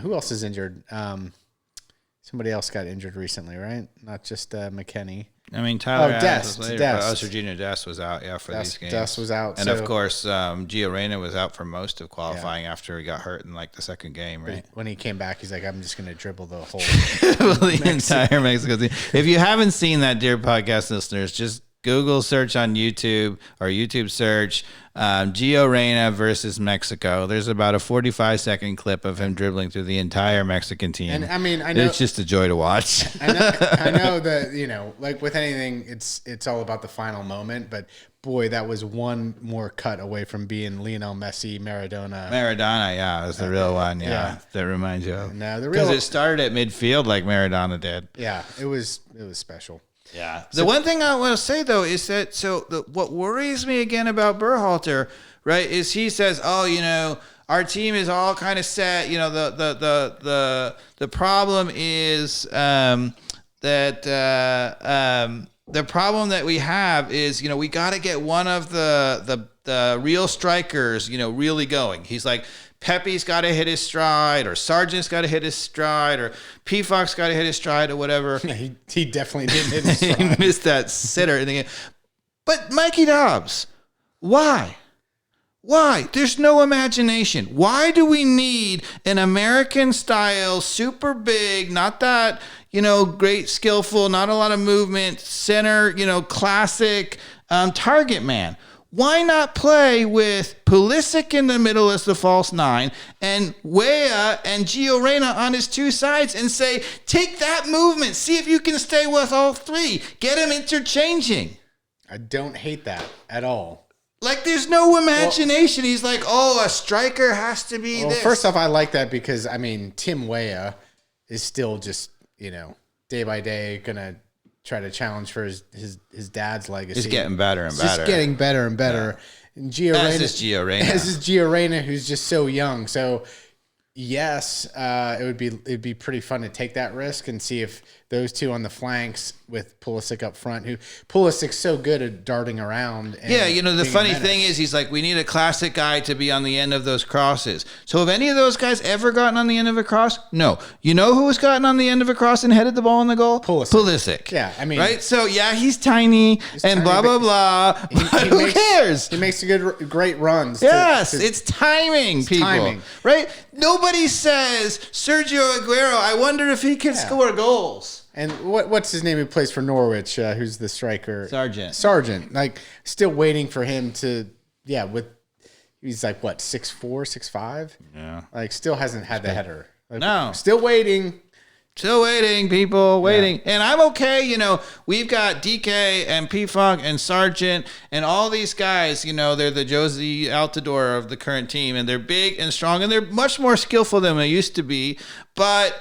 Who else is injured? Somebody else got injured recently, right? Not just McKennie. I mean, Tyler Adams Dest. was later, but Serginho Dest was out, for these games. Dest was out. And, of course, Gio Reyna was out for most of qualifying after he got hurt in, like, the second game, right? When he came back, he's like, I'm just going to dribble the whole the entire Mexico team. If you haven't seen that, dear podcast listeners, just Google search on YouTube or YouTube search Gio Reyna versus Mexico. There's about a 45-second clip of him dribbling through the entire Mexican team. And I mean, I know it's just a joy to watch. I know that, like with anything, it's all about the final moment, but boy, that was one more cut away from being Lionel Messi, Maradona. Maradona, is the real one. Yeah, that reminds you of. No, the because real it started at midfield like Maradona did. Yeah, it was special. Yeah. The one thing I want to say though is that what worries me again about Berhalter, right, is he says, our team is all kind of set. The problem is that the problem that we have is we got to get one of the real strikers really going. He's like, Pepe's got to hit his stride, or Sargent's got to hit his stride, or P-Fox got to hit his stride, or whatever. He definitely didn't hit his stride. He missed that sitter. But Mikey Dobbs, why? Why? There's no imagination. Why do we need an American style, super big, not that, great skillful, not a lot of movement, center, classic target man? Why not play with Pulisic in the middle as the false 9 and Weah and Gio Reyna on his 2 sides and say, take that movement, see if you can stay with all 3, get them interchanging. I don't hate that at all. Like, there's no imagination. He's like, a striker has to be this. First off, I like that because, I mean, Tim Weah is still just, day by day going to try to challenge for his dad's legacy. He's getting better and better. Just getting better and better. Yeah. And As is Gio Reyna, who's just so young. So yes, it'd be pretty fun to take that risk and see if those two on the flanks with Pulisic up front, who Pulisic's so good at darting around. And the funny thing is he's like, we need a classic guy to be on the end of those crosses. So have any of those guys ever gotten on the end of a cross? No. You know who has gotten on the end of a cross and headed the ball in the goal? Pulisic. Yeah, I mean. Right? So, he's tiny and blah, blah, blah. Who cares? He makes great runs. Yes, it's timing, people. Timing. Right? Nobody says, Sergio Aguero, I wonder if he can score goals. And what's his name who plays for Norwich, who's the striker? Sargent. Like, still waiting for him to, he's like, 6'4", 6'5"? Yeah. Like, still hasn't had the header. Like, no. Still waiting. Still waiting, people, waiting. Yeah. And I'm okay, we've got DK and P-Funk and Sargent and all these guys, they're the Josie Altidore of the current team, and they're big and strong, and they're much more skillful than they used to be. But,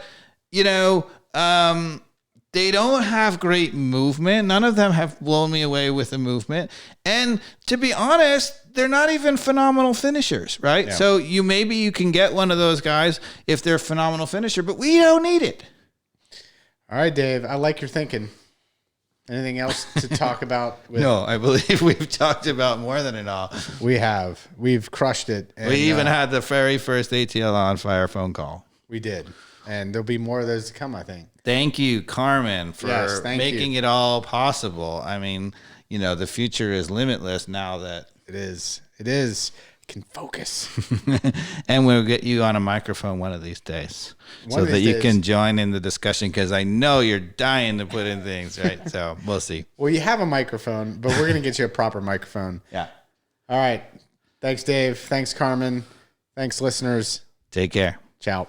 They don't have great movement. None of them have blown me away with the movement. And to be honest, they're not even phenomenal finishers, right? Yeah. So maybe you can get one of those guys if they're a phenomenal finisher, but we don't need it. All right, Dave. I like your thinking. Anything else to talk about? No, I believe we've talked about more than it all. We have. We've crushed it. And, We even had the very first ATL on fire phone call. We did. And there'll be more of those to come, I think. Thank you, Carmen, for making you. it all possible. I mean, the future is limitless now that It is. It is. Can focus. and we'll get you on a microphone one of these days so that you can join in the discussion, because I know you're dying to put in things, right? So we'll see. Well, you have a microphone, but we're going to get you a proper microphone. Yeah. All right. Thanks, Dave. Thanks, Carmen. Thanks, listeners. Take care. Ciao.